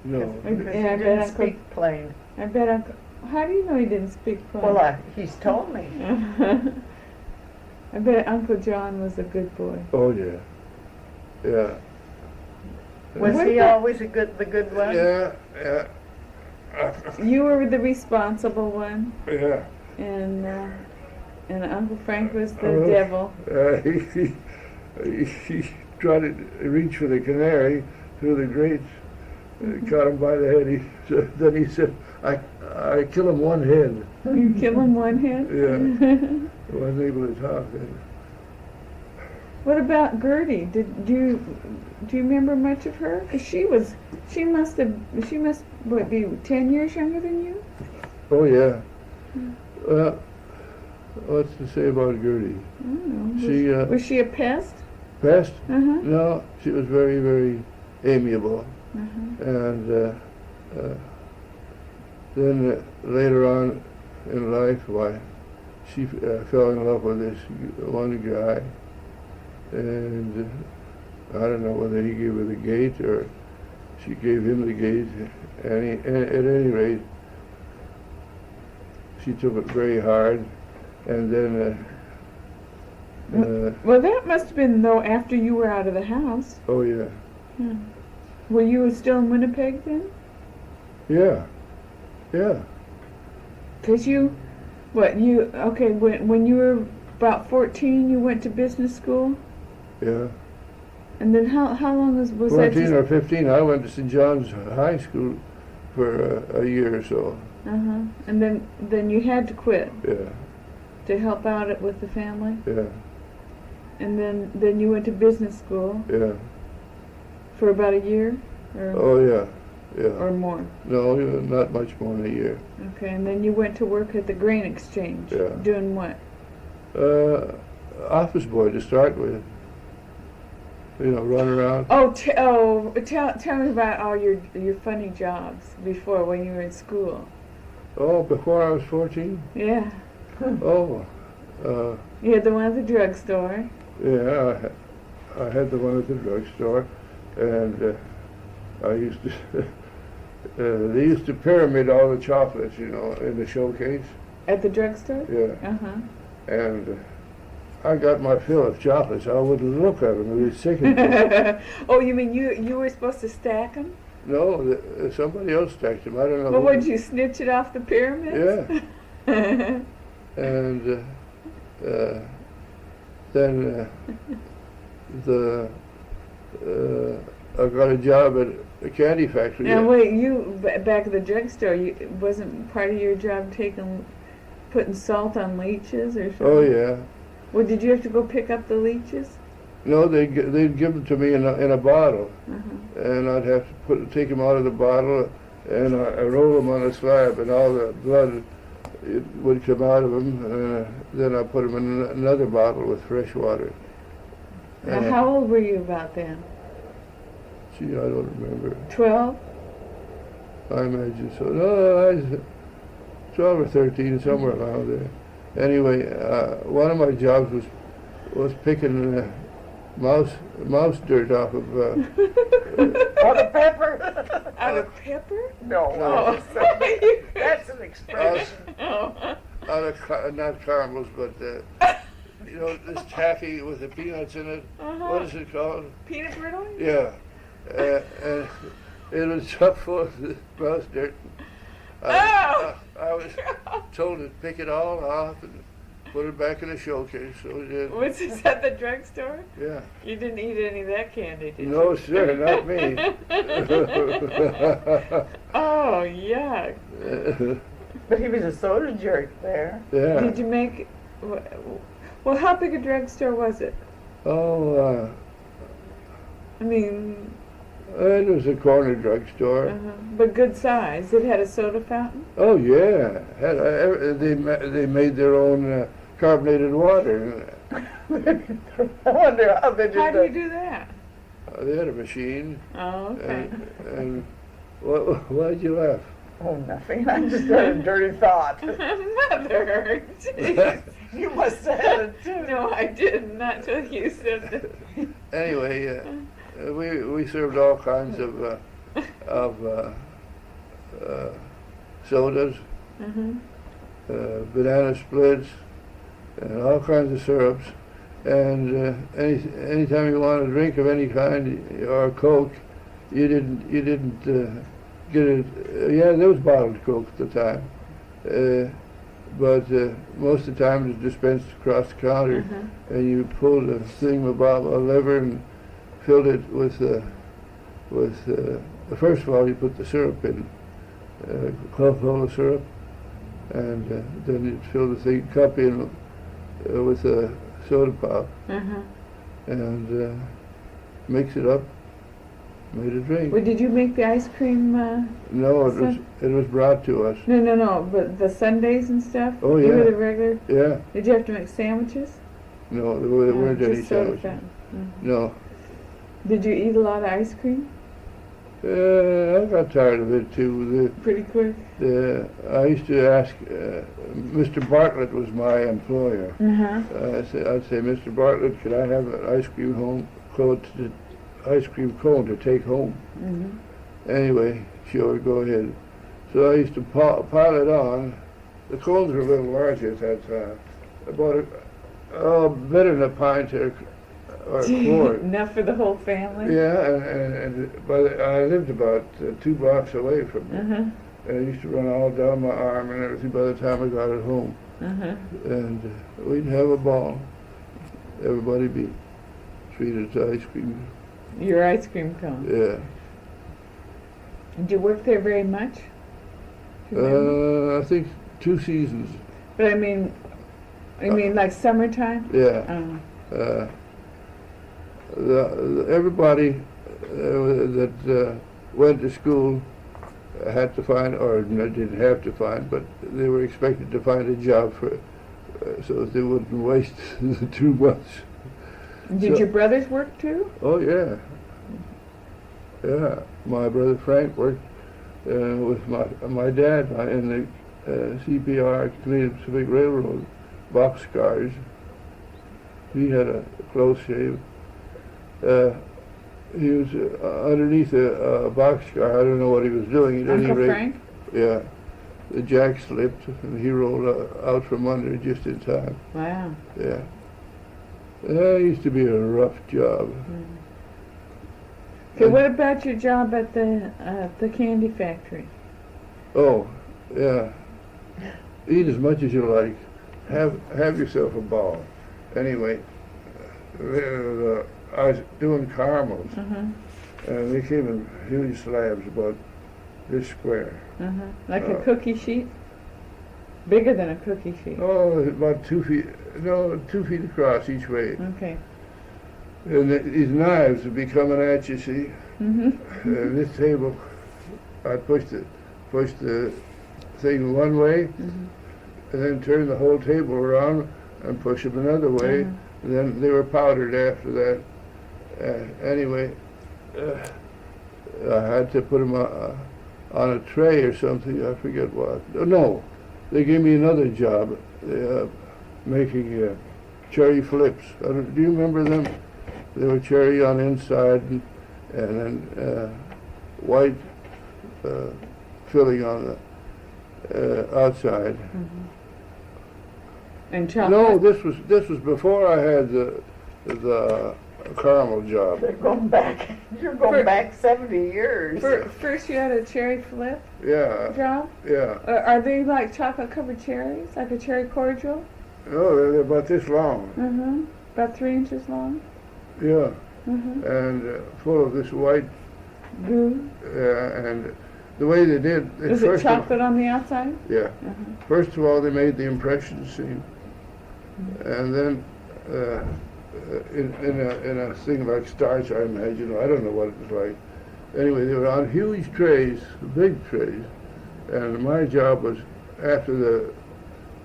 [SPEAKER 1] No.
[SPEAKER 3] Because
[SPEAKER 2] Yeah,
[SPEAKER 3] he
[SPEAKER 2] I bet
[SPEAKER 3] didn't
[SPEAKER 2] Uncle-
[SPEAKER 3] speak plain.
[SPEAKER 2] I bet Uncle, how do you know he didn't speak plain?
[SPEAKER 3] Well, he's told me.
[SPEAKER 2] I bet Uncle John was a good boy.
[SPEAKER 1] Oh, yeah. Yeah.
[SPEAKER 3] Was
[SPEAKER 2] What
[SPEAKER 3] he
[SPEAKER 2] about-
[SPEAKER 3] always the good one?
[SPEAKER 1] Yeah, yeah.
[SPEAKER 2] You were the responsible one,
[SPEAKER 1] Yeah.
[SPEAKER 2] and Uncle Frank was the
[SPEAKER 1] Oh.
[SPEAKER 2] devil.
[SPEAKER 1] He tried to reach for the canary through the grates, caught him by the head. Then he said, I kill him one head.
[SPEAKER 2] You kill him one head?
[SPEAKER 1] Yeah. Wasn't able to talk then.
[SPEAKER 2] What about Gertie? Do you remember much of her? 'Cause she must what, be 10 years younger than you?
[SPEAKER 1] Oh, yeah. Well, what's to say about Gertie?
[SPEAKER 2] I don't know.
[SPEAKER 1] She,
[SPEAKER 2] Was she a pest?
[SPEAKER 1] Pest?
[SPEAKER 2] Uh-huh.
[SPEAKER 1] No, she was very, very amiable. And then later on in life, why, she fell in love with this one guy. And I don't know whether he gave her the gate or she gave him the gate. And at any rate, she took it very hard. And then,
[SPEAKER 2] Well, that must have been, though, after you were out of the house.
[SPEAKER 1] oh yeah,
[SPEAKER 2] Were you still in Winnipeg then?
[SPEAKER 1] yeah, yeah.
[SPEAKER 2] Because when you were about 14, you went to business school?
[SPEAKER 1] Yeah.
[SPEAKER 2] And then how long was that?
[SPEAKER 1] 14 or 15, I went to St. John's High School for a year or so.
[SPEAKER 2] And then you had to quit
[SPEAKER 1] Yeah,
[SPEAKER 2] to help out with the family?
[SPEAKER 1] yeah,
[SPEAKER 2] And then you went to business school
[SPEAKER 1] yeah.
[SPEAKER 2] for about a year?
[SPEAKER 1] Oh yeah, yeah.
[SPEAKER 2] Or more?
[SPEAKER 1] No, not much more than a year.
[SPEAKER 2] Okay, and then you went to work at the grain exchange.
[SPEAKER 1] Yeah.
[SPEAKER 2] Doing what?
[SPEAKER 1] Office boy to start with. You know, run around.
[SPEAKER 2] Tell me about all your funny jobs before when you were in school.
[SPEAKER 1] Oh, before I was 14?
[SPEAKER 2] Yeah.
[SPEAKER 1] Oh,
[SPEAKER 2] You had the one at the drugstore.
[SPEAKER 1] yeah, I had the one at the drugstore, and I used to, they used to pyramid all the chocolates, you know, in the showcase.
[SPEAKER 2] At the drugstore?
[SPEAKER 1] Yeah. And I got my fill of chocolates. I wouldn't look at them. It was sickening.
[SPEAKER 2] Oh, you mean you were supposed to stack them?
[SPEAKER 1] No, somebody else stacked them. I don't know.
[SPEAKER 2] Well,
[SPEAKER 1] who.
[SPEAKER 2] what, did you snitch it off the pyramids?
[SPEAKER 1] Yeah. And then I got a job at a candy factory.
[SPEAKER 2] Now wait, back at the drugstore, wasn't part of your job taking putting salt on leeches or something?
[SPEAKER 1] Oh yeah.
[SPEAKER 2] Well, did you have to go pick up the leeches?
[SPEAKER 1] No, they'd give them to me in a bottle,
[SPEAKER 2] Uh-huh.
[SPEAKER 1] and I'd have to take them out of the bottle, and I roll them on a slab, and all the blood it would come out of them. Then I put them in another bottle with fresh water.
[SPEAKER 2] Now, how old were you about then?
[SPEAKER 1] Gee, I don't remember.
[SPEAKER 2] 12?
[SPEAKER 1] I imagine so. No, I was 12 or 13, somewhere around there. Anyway, one of my jobs was picking mouse dirt off of.
[SPEAKER 3] Out of pepper?
[SPEAKER 2] Out of pepper?
[SPEAKER 3] No.
[SPEAKER 2] Oh.
[SPEAKER 3] That's an expression.
[SPEAKER 2] Oh.
[SPEAKER 1] Out of not caramels, but you know, this taffy with the peanuts in it.
[SPEAKER 2] Uh-huh.
[SPEAKER 1] What is it called?
[SPEAKER 2] Peanut brittle?
[SPEAKER 1] Yeah, and it was chock full of mouse dirt. I was told to pick it all off and put it back in the showcase, so I did.
[SPEAKER 2] Was this at the drugstore?
[SPEAKER 1] Yeah.
[SPEAKER 2] You didn't eat any of that candy, did you?
[SPEAKER 1] No, sir, not me.
[SPEAKER 2] Oh, yuck.
[SPEAKER 3] But he was a soda jerk there.
[SPEAKER 1] Yeah.
[SPEAKER 2] Did you make... Well, how big a drugstore was it?
[SPEAKER 1] Oh,
[SPEAKER 2] I mean...
[SPEAKER 1] it was a corner drugstore.
[SPEAKER 2] But good size. It had a soda fountain?
[SPEAKER 1] Oh yeah, they made their own carbonated water.
[SPEAKER 3] I wonder how they did
[SPEAKER 2] How
[SPEAKER 3] that.
[SPEAKER 2] do you do that?
[SPEAKER 1] They had a machine.
[SPEAKER 2] Oh, okay.
[SPEAKER 1] And why'd you laugh?
[SPEAKER 3] Oh, nothing. I just had a dirty thought.
[SPEAKER 2] Mother!
[SPEAKER 3] You must have had it too.
[SPEAKER 2] No, I didn't. Not till you said that.
[SPEAKER 1] Anyway, we served all kinds of sodas, banana splits, and all kinds of syrups. And anytime you want a drink of any kind or Coke, you didn't get it. Yeah, there was bottled Coke at the time, but most of the time it was dispensed across the counter, and you pulled a thing about a lever and filled it with first of all you put the syrup in, Coca-Cola syrup, and then you fill the cup in with a soda pop, and mix it up, made a drink.
[SPEAKER 2] Well, did you make the ice cream?
[SPEAKER 1] No, it was brought to us.
[SPEAKER 2] No, but the sundaes and stuff?
[SPEAKER 1] Oh,
[SPEAKER 2] You were
[SPEAKER 1] yeah.
[SPEAKER 2] the regular?
[SPEAKER 1] Yeah,
[SPEAKER 2] Did you have to make sandwiches?
[SPEAKER 1] no, there weren't
[SPEAKER 2] Just
[SPEAKER 1] any
[SPEAKER 2] soda
[SPEAKER 1] sandwiches.
[SPEAKER 2] fountain.
[SPEAKER 1] No.
[SPEAKER 2] Did you eat a lot of ice cream?
[SPEAKER 1] I got tired of it too.
[SPEAKER 2] Pretty quick?
[SPEAKER 1] I used to ask, Mr. Bartlett was my employer. I'd say, Mr. Bartlett, could I have an ice cream cone to take home? Anyway, sure, go ahead. So I used to pile it on. The cones were a little larger at that time, about better than a pint or a quart.
[SPEAKER 2] Enough for the whole family?
[SPEAKER 1] Yeah, but I lived about 2 blocks away from it. And I used to run all down my arm and everything by the time I got it home. And we'd have a ball. Everybody be treated to ice cream.
[SPEAKER 2] Your ice cream cone.
[SPEAKER 1] Yeah.
[SPEAKER 2] Did you work there very much? Do you remember?
[SPEAKER 1] I think 2 seasons.
[SPEAKER 2] But I mean like summertime?
[SPEAKER 1] Yeah.
[SPEAKER 2] Oh.
[SPEAKER 1] Everybody that went to school had to find, or didn't have to find, but they were expected to find a job for, so that they wouldn't waste too much.
[SPEAKER 2] Did your brothers work too?
[SPEAKER 1] Oh yeah, yeah. My brother Frank worked with my dad in the CPR, Canadian Pacific Railroad, boxcars. He had a close shave. He was underneath a boxcar. I don't know what he was doing. At any
[SPEAKER 2] Uncle
[SPEAKER 1] rate,
[SPEAKER 2] Frank?
[SPEAKER 1] yeah. The jack slipped and he rolled out from under just in time.
[SPEAKER 2] Wow.
[SPEAKER 1] Yeah. That used to be a rough job.
[SPEAKER 2] So what about your job at the candy factory?
[SPEAKER 1] Oh, yeah. Eat as much as you like. Have yourself a ball. Anyway, I was doing caramels, and they came in huge slabs about this square.
[SPEAKER 2] Like a cookie sheet? Bigger than a cookie sheet.
[SPEAKER 1] Oh, about 2 feet, no, 2 feet across each way.
[SPEAKER 2] Okay.
[SPEAKER 1] And these knives would be coming at you, see?
[SPEAKER 2] Mhm.
[SPEAKER 1] And this table, I'd push the thing one way,
[SPEAKER 2] Mhm.
[SPEAKER 1] and then turn the whole table around and push them another way.
[SPEAKER 2] Mhm.
[SPEAKER 1] And then they were powdered after that. Anyway, I had to put them on a tray or something. I forget what. No, they gave me another job making cherry flips. Do you remember them? They were cherry on the inside and then white filling on the outside.
[SPEAKER 2] Mhm. And chocolate.
[SPEAKER 1] No, this was before I had the caramel job.
[SPEAKER 3] They're going back. You're going back 70 years.
[SPEAKER 2] First you had a cherry flip
[SPEAKER 1] Yeah,
[SPEAKER 2] job?
[SPEAKER 1] yeah.
[SPEAKER 2] Are they like chocolate covered cherries? Like a cherry cordial?
[SPEAKER 1] No, they're about this long.
[SPEAKER 2] Mm-hmm. About 3 inches long?
[SPEAKER 1] Yeah,
[SPEAKER 2] Mm-hmm.
[SPEAKER 1] and full of this white.
[SPEAKER 2] Goo.
[SPEAKER 1] And the way they did.
[SPEAKER 2] Is it chocolate on the outside?
[SPEAKER 1] Yeah.
[SPEAKER 2] Mm-hmm.
[SPEAKER 1] First of all, they made the impression scene, and then in a thing like starch, I imagine. I don't know what it was like. Anyway, they were on huge trays, big trays, and my job was after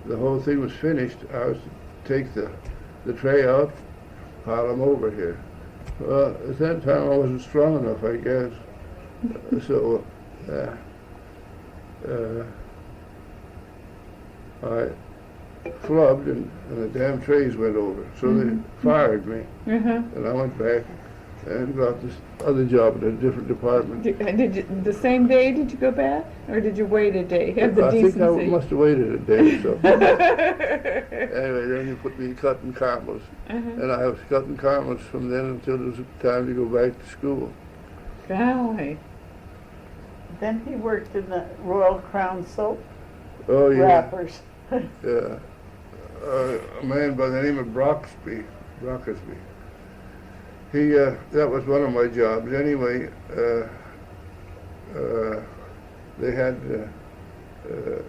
[SPEAKER 1] the whole thing was finished, I was to take the tray out, pile them over here. Well, at that time I wasn't strong enough, I guess. So I flubbed and the damn trays went over. So they fired me,
[SPEAKER 2] Mm-hmm.
[SPEAKER 1] and I went back and got this other job in a different department.
[SPEAKER 2] Did you, the same day did you go back? Or did you wait a day? Have the
[SPEAKER 1] I
[SPEAKER 2] decency.
[SPEAKER 1] think I must have waited a day or so. Anyway, then you put me cutting caramels.
[SPEAKER 2] Uh-huh.
[SPEAKER 1] And I was cutting caramels from then until it was time to go back to school.
[SPEAKER 2] Golly.
[SPEAKER 3] Then he worked in the Royal Crown soap
[SPEAKER 1] Oh, yeah.
[SPEAKER 3] wrappers.
[SPEAKER 1] Yeah. A man by the name of Brockesby. He, that was one of my jobs. Anyway, they had,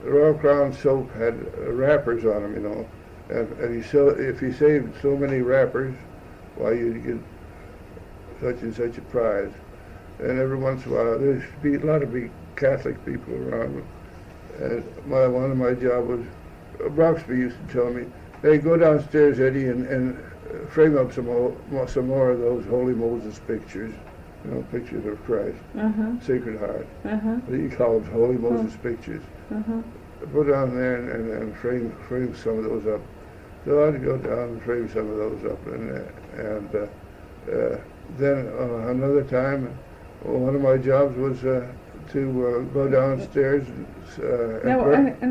[SPEAKER 1] Royal Crown soap had wrappers on them, you know. And if you saved so many wrappers, why you'd get such and such a prize. And every once in a while, there'd be a lot of big Catholic people around. And one of my job was, Broxby used to tell me, hey, go downstairs, Eddie, and frame up some more of those Holy Moses pictures, you know, pictures of Christ,
[SPEAKER 2] Uh-huh.
[SPEAKER 1] Sacred Heart.
[SPEAKER 2] Uh-huh.
[SPEAKER 1] You call them Holy Moses pictures.
[SPEAKER 2] Uh-huh.
[SPEAKER 1] Put on there and frame some of those up. So I'd go down and frame some of those up, and then another time, one of my jobs was to go downstairs and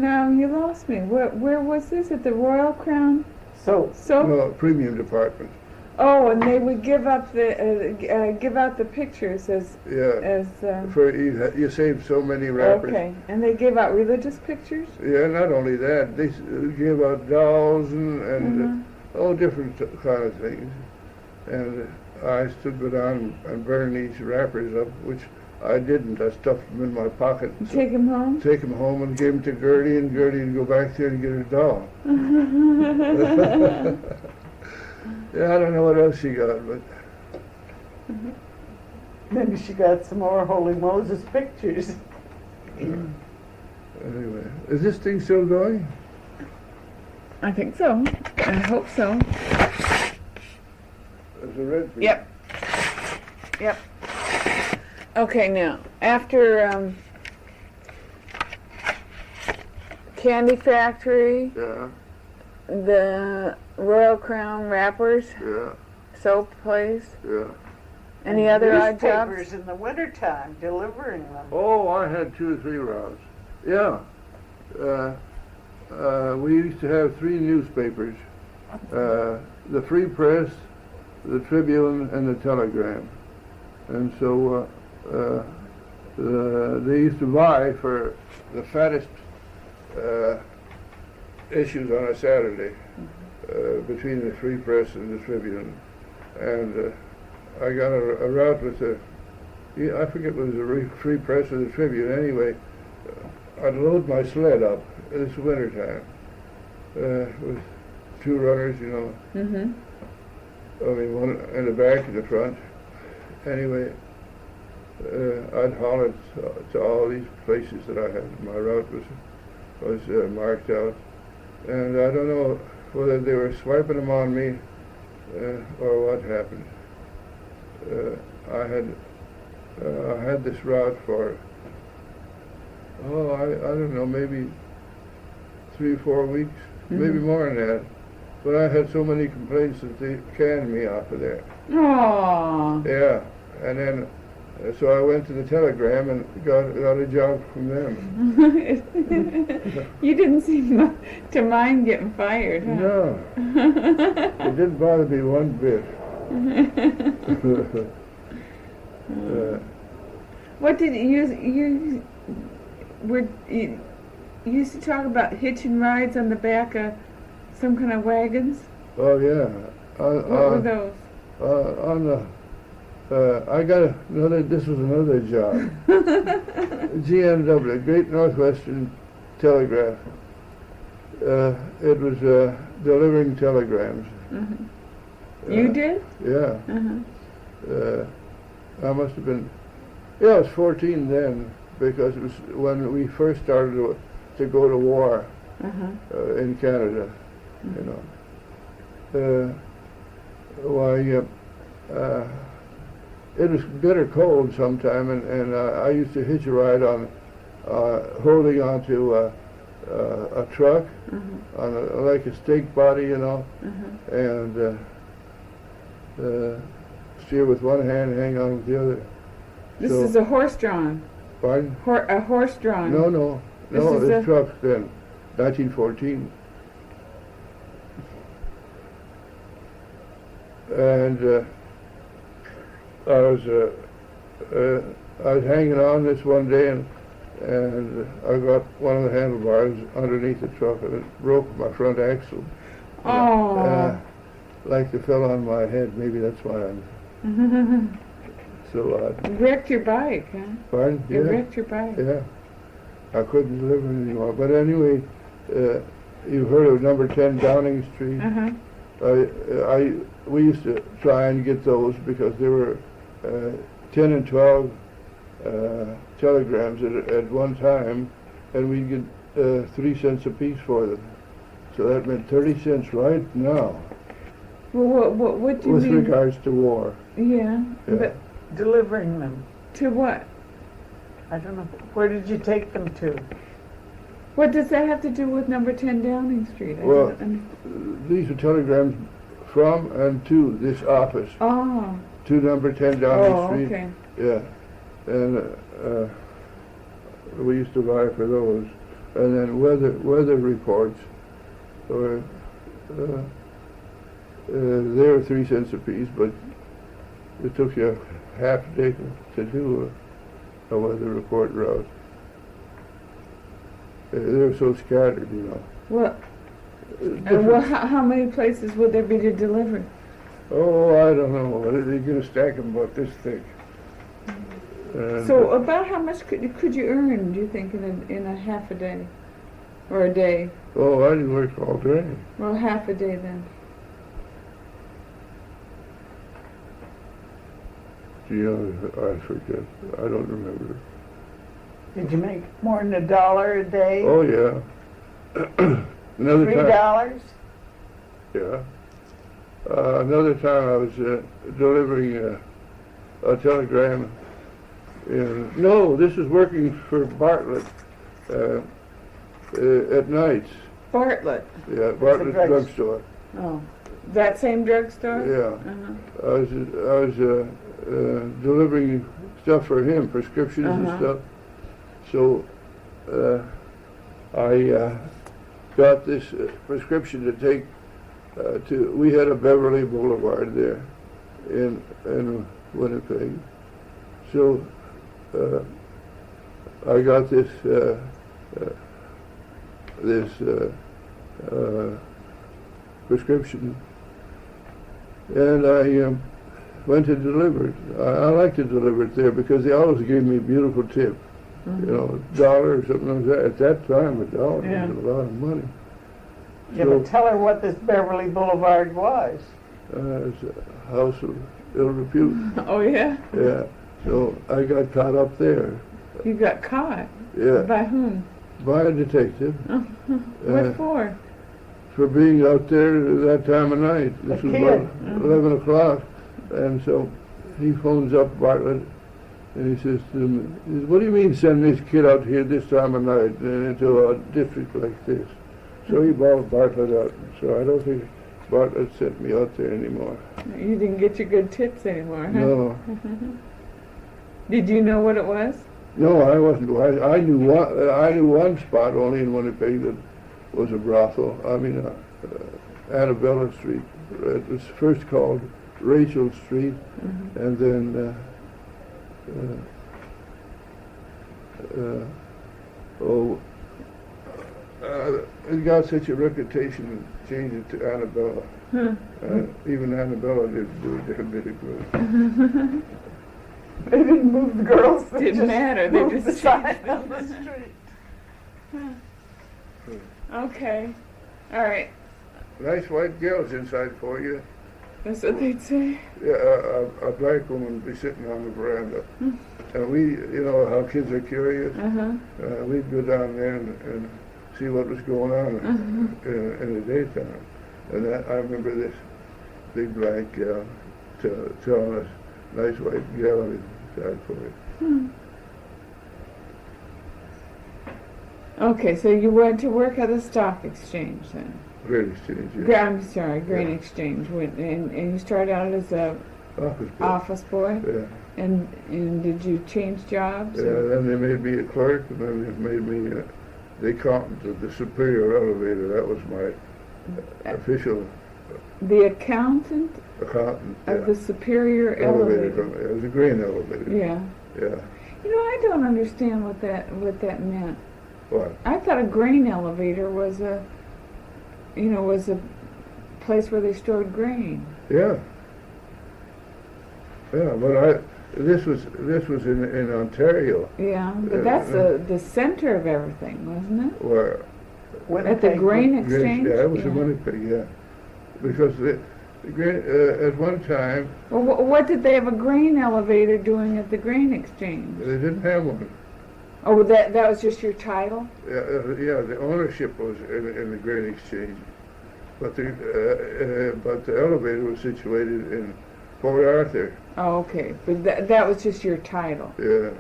[SPEAKER 2] Now you lost me. Where was this? At the Royal Crown
[SPEAKER 3] So
[SPEAKER 2] soap?
[SPEAKER 1] no, premium department.
[SPEAKER 2] Oh, and they would give up give out the pictures as
[SPEAKER 1] Yeah. For you saved so many wrappers.
[SPEAKER 2] okay, and they gave out religious pictures.
[SPEAKER 1] Yeah, not only that, they gave out dolls and all different kind of things. And I used to go down and burn these wrappers up, which I didn't. I stuffed them in my pocket.
[SPEAKER 2] You take them home.
[SPEAKER 1] Take them home and give them to Gertie, and Gertie would go back there and get her doll. Yeah, I don't know what else she got, but
[SPEAKER 3] maybe she got some more Holy Moses pictures.
[SPEAKER 1] anyway, is this thing still going?
[SPEAKER 2] I think so. I hope so.
[SPEAKER 1] There's a red thing.
[SPEAKER 2] Yep. Yep. Okay, now after Candy Factory,
[SPEAKER 1] Yeah,
[SPEAKER 2] the Royal Crown wrappers,
[SPEAKER 1] yeah,
[SPEAKER 2] soap place,
[SPEAKER 1] yeah.
[SPEAKER 2] any other odd
[SPEAKER 3] Newspapers
[SPEAKER 2] jobs?
[SPEAKER 3] in the wintertime, delivering them.
[SPEAKER 1] Oh, I had 2 or 3 rounds. Yeah. We used to have 3 newspapers, the Free Press, the Tribune, and the Telegram. And so they used to vie for the fattest issues on a Saturday between the Free Press and the Tribune. And I got a route with I forget if it was the Free Press or the Tribune. Anyway, I'd load my sled up this winter time with two runners, you know.
[SPEAKER 2] Mm-hmm.
[SPEAKER 1] I mean, one in the back and the front. Anyway, I'd haul it to all these places that I had. My route was marked out, and I don't know whether they were swiping them on me or what happened. I had this route for I don't know, maybe 3 or 4 weeks, maybe more than that. But I had so many complaints that they canned me off of there.
[SPEAKER 2] Oh.
[SPEAKER 1] Yeah, and then so I went to the Telegram and got a job from them.
[SPEAKER 2] You didn't seem to mind getting fired, huh?
[SPEAKER 1] No, it didn't bother me one bit.
[SPEAKER 2] What did you used to talk about hitching rides on the back of some kind of wagons?
[SPEAKER 1] Oh yeah.
[SPEAKER 2] What were those?
[SPEAKER 1] On the I got another. This was another job. GNW, Great Northwestern Telegraph. It was delivering telegrams.
[SPEAKER 2] Mm-hmm. You did?
[SPEAKER 1] Yeah.
[SPEAKER 2] Uh-huh.
[SPEAKER 1] I must have been. Yeah, I was 14 then, because it was when we first started to go to war in Canada. You know. It was bitter cold sometime, and I used to hitch a ride on, holding onto a truck, on like a stake body, you know, and steer with one hand, hang on with the other.
[SPEAKER 2] This is a horse-drawn.
[SPEAKER 1] Pardon?
[SPEAKER 2] A horse-drawn.
[SPEAKER 1] No, the truck then, 1914. And I was hanging on this one day, and I got one of the handlebars underneath the truck, and it broke my front axle.
[SPEAKER 2] Oh.
[SPEAKER 1] Like it fell on my head. Maybe that's why I'm so odd.
[SPEAKER 2] Wrecked your bike, huh?
[SPEAKER 1] Pardon?
[SPEAKER 2] You wrecked your bike.
[SPEAKER 1] Yeah. I couldn't deliver anymore. But anyway, you've heard of number 10 Downing Street? We used to try and get those because there were 10 and 12 telegrams at one time, and we'd get 3 cents a piece for them. So that meant 30 cents right now.
[SPEAKER 2] Well, what do you mean?
[SPEAKER 1] With regards to war.
[SPEAKER 2] Yeah.
[SPEAKER 3] But delivering them.
[SPEAKER 2] To what?
[SPEAKER 3] I don't know. Where did you take them to?
[SPEAKER 2] What does that have to do with number 10 Downing Street?
[SPEAKER 1] Well, these are telegrams from and to this office.
[SPEAKER 2] Oh.
[SPEAKER 1] To number 10 Downing Street.
[SPEAKER 2] Okay.
[SPEAKER 1] Yeah. And we used to buy for those. And then weather reports were they were 3 cents a piece, but it took you half a day to do a weather report route. They were so scattered, you know.
[SPEAKER 2] Well, how many places would there be to deliver?
[SPEAKER 1] Oh, I don't know. They're going to stack them about this thick.
[SPEAKER 2] So about how much could you earn, do you think, in a half a day? Or a day?
[SPEAKER 1] Oh, I didn't work all day.
[SPEAKER 2] Well, half a day then.
[SPEAKER 1] Gee, I forget. I don't remember.
[SPEAKER 3] Did you make more than $1 a day?
[SPEAKER 1] Oh, yeah. Another time.
[SPEAKER 3] $3?
[SPEAKER 1] Yeah. Another time I was delivering a telegram. No, this is working for Bartlett at nights.
[SPEAKER 2] Bartlett?
[SPEAKER 1] Yeah, Bartlett drugstore.
[SPEAKER 2] Oh, that same drugstore?
[SPEAKER 1] Yeah. I was delivering stuff for him, prescriptions and stuff. So I got this prescription to take we had a Beverly Boulevard there in Winnipeg. So I got this prescription, and I went to deliver it. I like to deliver it there because they always gave me a beautiful tip. you know, $1 or something like that. At that time, $1
[SPEAKER 2] Yeah.
[SPEAKER 1] was a lot of money.
[SPEAKER 3] Yeah, but tell her what this Beverly Boulevard was.
[SPEAKER 1] It's a house of ill repute.
[SPEAKER 2] Oh, yeah?
[SPEAKER 1] Yeah. So I got caught up there.
[SPEAKER 2] You got caught?
[SPEAKER 1] Yeah.
[SPEAKER 2] By whom?
[SPEAKER 1] By a detective.
[SPEAKER 2] What for?
[SPEAKER 1] For being out there at that time of night. This
[SPEAKER 3] A
[SPEAKER 1] was
[SPEAKER 3] kid.
[SPEAKER 1] about 11 o'clock. And so he phones up Bartlett and he says to me, he says, "What do you mean send this kid out here this time of night into a district like this?" So he bawled Bartlett out. So I don't think Bartlett sent me out there anymore.
[SPEAKER 2] You didn't get your good tips anymore, huh?
[SPEAKER 1] No.
[SPEAKER 2] Did you know what it was?
[SPEAKER 1] No, I wasn't. I knew one spot only in Winnipeg that was a brothel. I mean, Annabella Street. It was first called Rachel Street, and then it got such a reputation and changed it to Annabella. Even Annabella didn't do it damn bit of good.
[SPEAKER 3] They didn't move the girls. They
[SPEAKER 2] Didn't
[SPEAKER 3] just
[SPEAKER 2] matter, they
[SPEAKER 3] moved
[SPEAKER 2] just
[SPEAKER 3] the sign
[SPEAKER 2] changed
[SPEAKER 3] on the street.
[SPEAKER 2] Okay. All right.
[SPEAKER 1] Nice white girls inside for you.
[SPEAKER 2] That's what they'd say.
[SPEAKER 1] Yeah, a black woman would be sitting on the veranda. And we, you know how kids are curious. We'd go down there and see what was going on in the daytime. And I remember this big black gal telling us, "Nice white gal inside for you."
[SPEAKER 2] Okay, so you went to work at the stock exchange then?
[SPEAKER 1] Great exchange, yeah.
[SPEAKER 2] I'm sorry, grain exchange. And you started out as a office boy?
[SPEAKER 1] Yeah.
[SPEAKER 2] And did you change jobs?
[SPEAKER 1] Yeah, then they made me a clerk, and then they made me the accountant of the Superior Elevator. That was my official
[SPEAKER 2] The accountant
[SPEAKER 1] accountant.
[SPEAKER 2] of the Superior Elevator?
[SPEAKER 1] It was a grain elevator.
[SPEAKER 2] Yeah.
[SPEAKER 1] Yeah.
[SPEAKER 2] You know, I don't understand what that meant.
[SPEAKER 1] What?
[SPEAKER 2] I thought a grain elevator was a place where they stored grain.
[SPEAKER 1] Yeah. Yeah, but this was in Ontario.
[SPEAKER 2] Yeah, but that's the center of everything, wasn't it?
[SPEAKER 1] Where
[SPEAKER 2] At the grain exchange?
[SPEAKER 1] Yeah, it was in Winnipeg, yeah. Because the grain, at one time,
[SPEAKER 2] Well, what did they have a grain elevator doing at the grain exchange?
[SPEAKER 1] they didn't have one.
[SPEAKER 2] Oh, that was just your title?
[SPEAKER 1] Yeah, the ownership was in the grain exchange, but the elevator was situated in Port Arthur.
[SPEAKER 2] Oh, okay. But that was just your title.
[SPEAKER 1] Yeah,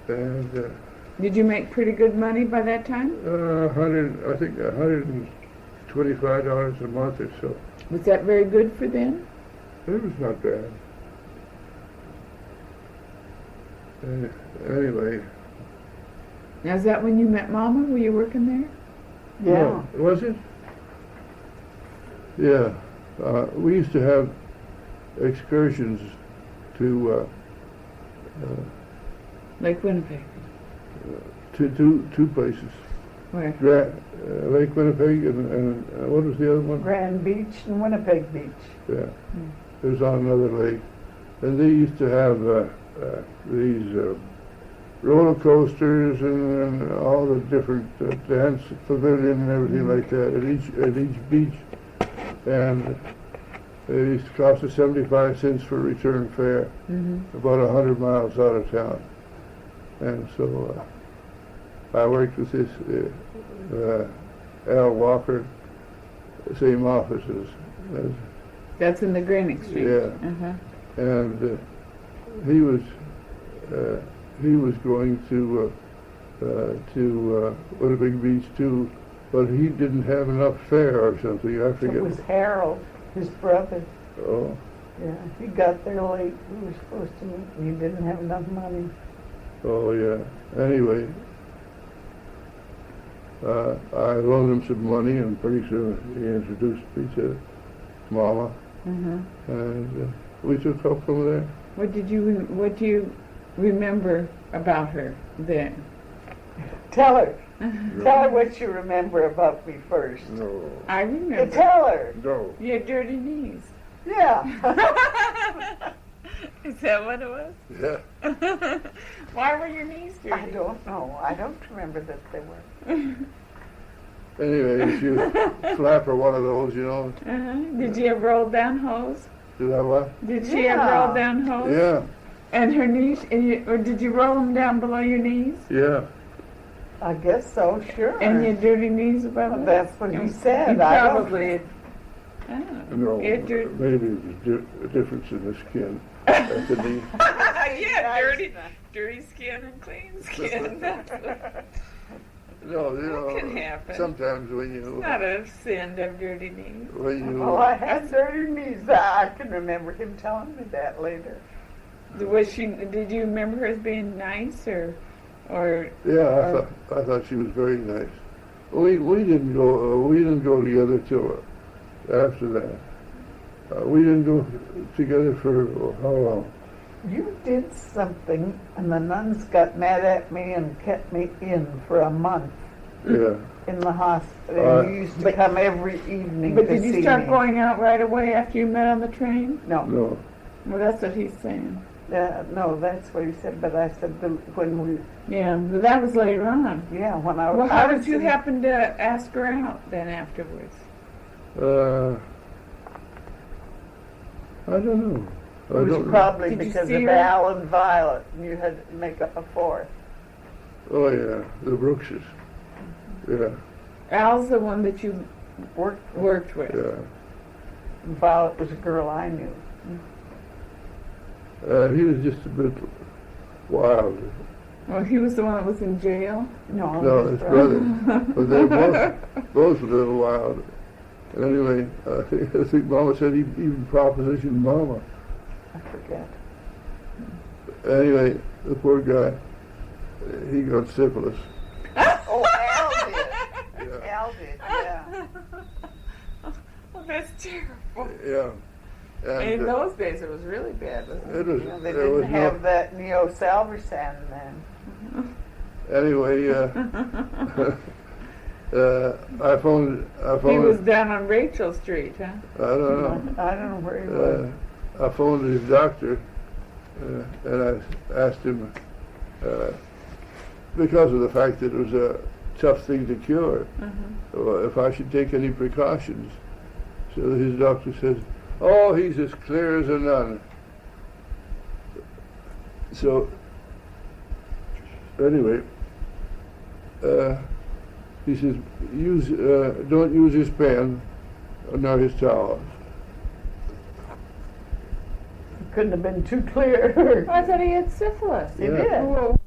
[SPEAKER 1] and
[SPEAKER 2] Did you make pretty good money by that time?
[SPEAKER 1] I think $125 a month or so.
[SPEAKER 2] Was that very good for them?
[SPEAKER 1] It was not bad. Anyway.
[SPEAKER 2] Now, is that when you met Mama? Were you working there?
[SPEAKER 3] Yeah.
[SPEAKER 1] No, was it? Yeah. We used to have excursions to
[SPEAKER 2] Lake Winnipeg.
[SPEAKER 1] two places.
[SPEAKER 2] Where?
[SPEAKER 1] Lake Winnipeg and what was the other one?
[SPEAKER 3] Grand Beach and Winnipeg Beach.
[SPEAKER 1] Yeah. It was on another lake. And they used to have these roller coasters and all the different dance pavilion and everything like that at each beach. And it used to cost us 75 cents for return fare, about 100 miles out of town. And so I worked with this Al Walker, same office as
[SPEAKER 2] That's in the grain exchange.
[SPEAKER 1] Yeah. And he was going to Winnipeg Beach too, but he didn't have enough fare or something. I forget.
[SPEAKER 3] It was Harold, his brother.
[SPEAKER 1] Oh.
[SPEAKER 3] Yeah, he got there late. We were supposed to meet, and he didn't have enough money.
[SPEAKER 1] Oh yeah. Anyway, I loaned him some money, and pretty soon he introduced me to Mama, and we took off from there.
[SPEAKER 2] What do you remember about her then?
[SPEAKER 3] Tell her. Tell her what you remember about me first.
[SPEAKER 1] No.
[SPEAKER 2] I remember.
[SPEAKER 3] Tell her.
[SPEAKER 1] No.
[SPEAKER 2] You had dirty knees.
[SPEAKER 3] Yeah.
[SPEAKER 2] Is that what it was?
[SPEAKER 1] Yeah.
[SPEAKER 2] Why were your knees dirty?
[SPEAKER 3] I don't know. I don't remember that they were.
[SPEAKER 1] Anyway, if you flap her one of those, you know.
[SPEAKER 2] Did you have rolled down hose?
[SPEAKER 1] Did I what?
[SPEAKER 2] Did she have
[SPEAKER 3] Yeah.
[SPEAKER 2] rolled down hose?
[SPEAKER 1] Yeah,
[SPEAKER 2] And her knees, or did you roll them down below your knees?
[SPEAKER 1] yeah.
[SPEAKER 3] I guess so, sure.
[SPEAKER 2] And your dirty knees above
[SPEAKER 3] Well,
[SPEAKER 2] it?
[SPEAKER 3] that's what he said.
[SPEAKER 2] You
[SPEAKER 3] I don't-
[SPEAKER 2] probably. Oh,
[SPEAKER 1] No,
[SPEAKER 2] it dir-
[SPEAKER 1] maybe it's a difference in the skin at the knee.
[SPEAKER 2] yeah, dirty skin and clean skin.
[SPEAKER 1] No, you know,
[SPEAKER 2] can happen.
[SPEAKER 1] sometimes when you
[SPEAKER 2] It's not a sin to have dirty knees.
[SPEAKER 3] Oh, I had dirty knees. I can remember him telling me that later.
[SPEAKER 2] Was she? Did you remember her as being nice or?
[SPEAKER 1] Yeah, I thought she was very nice. We didn't go together till after that. We didn't go together for how long?
[SPEAKER 3] You did something, and the nuns got mad at me and kept me in for a month
[SPEAKER 1] Yeah.
[SPEAKER 3] in the hospital. You used to come every evening
[SPEAKER 2] But
[SPEAKER 3] to
[SPEAKER 2] did
[SPEAKER 3] see
[SPEAKER 2] you start
[SPEAKER 3] me.
[SPEAKER 2] going out right away after you met on the train?
[SPEAKER 3] No,
[SPEAKER 1] No.
[SPEAKER 2] Well, that's what he's saying.
[SPEAKER 3] no, that's what he said. But I said when we,
[SPEAKER 2] Yeah, but that was later on.
[SPEAKER 3] yeah, when I
[SPEAKER 2] Well,
[SPEAKER 3] was.
[SPEAKER 2] how
[SPEAKER 3] I
[SPEAKER 2] did
[SPEAKER 3] was
[SPEAKER 2] you
[SPEAKER 3] in-
[SPEAKER 2] happen to ask her out then afterwards?
[SPEAKER 1] I don't know.
[SPEAKER 3] It was
[SPEAKER 1] don't know.
[SPEAKER 3] probably
[SPEAKER 2] Did you
[SPEAKER 3] because
[SPEAKER 2] see
[SPEAKER 3] of
[SPEAKER 2] her?
[SPEAKER 3] Al and Violet, and you had to make up a fourth.
[SPEAKER 1] Oh yeah, the Brookses. Yeah,
[SPEAKER 2] Al's the one that you worked with.
[SPEAKER 1] yeah.
[SPEAKER 3] And Violet was a girl I knew.
[SPEAKER 1] He was just a bit wild.
[SPEAKER 2] Well, he was the one that was in jail.
[SPEAKER 1] No, his brother. But they both a little wild. And anyway, I think Mama said he even propositioned Mama.
[SPEAKER 3] I forget.
[SPEAKER 1] Anyway, the poor guy, he got syphilis.
[SPEAKER 3] Oh, Al did.
[SPEAKER 1] Yeah.
[SPEAKER 3] Al did, yeah.
[SPEAKER 2] Oh, that's terrible.
[SPEAKER 1] Yeah.
[SPEAKER 2] In
[SPEAKER 1] And
[SPEAKER 2] those days, it was really bad. Wasn't it?
[SPEAKER 1] it was,
[SPEAKER 3] You know, they
[SPEAKER 1] there was
[SPEAKER 3] didn't have that neo-salvarsan then.
[SPEAKER 1] anyway, I phoned,
[SPEAKER 2] He was down on Rachel Street, huh?
[SPEAKER 1] I don't know.
[SPEAKER 3] I don't know where he was.
[SPEAKER 1] I phoned his doctor and I asked him, because of the fact that it was a tough thing to cure, if I should take any precautions. So his doctor said, oh, he's as clear as a nun. So, anyway, he says, don't use his pen nor his towels.
[SPEAKER 3] Couldn't have been too clear.
[SPEAKER 2] I thought he had syphilis.
[SPEAKER 3] He
[SPEAKER 1] Yeah.
[SPEAKER 3] did.
[SPEAKER 2] Well,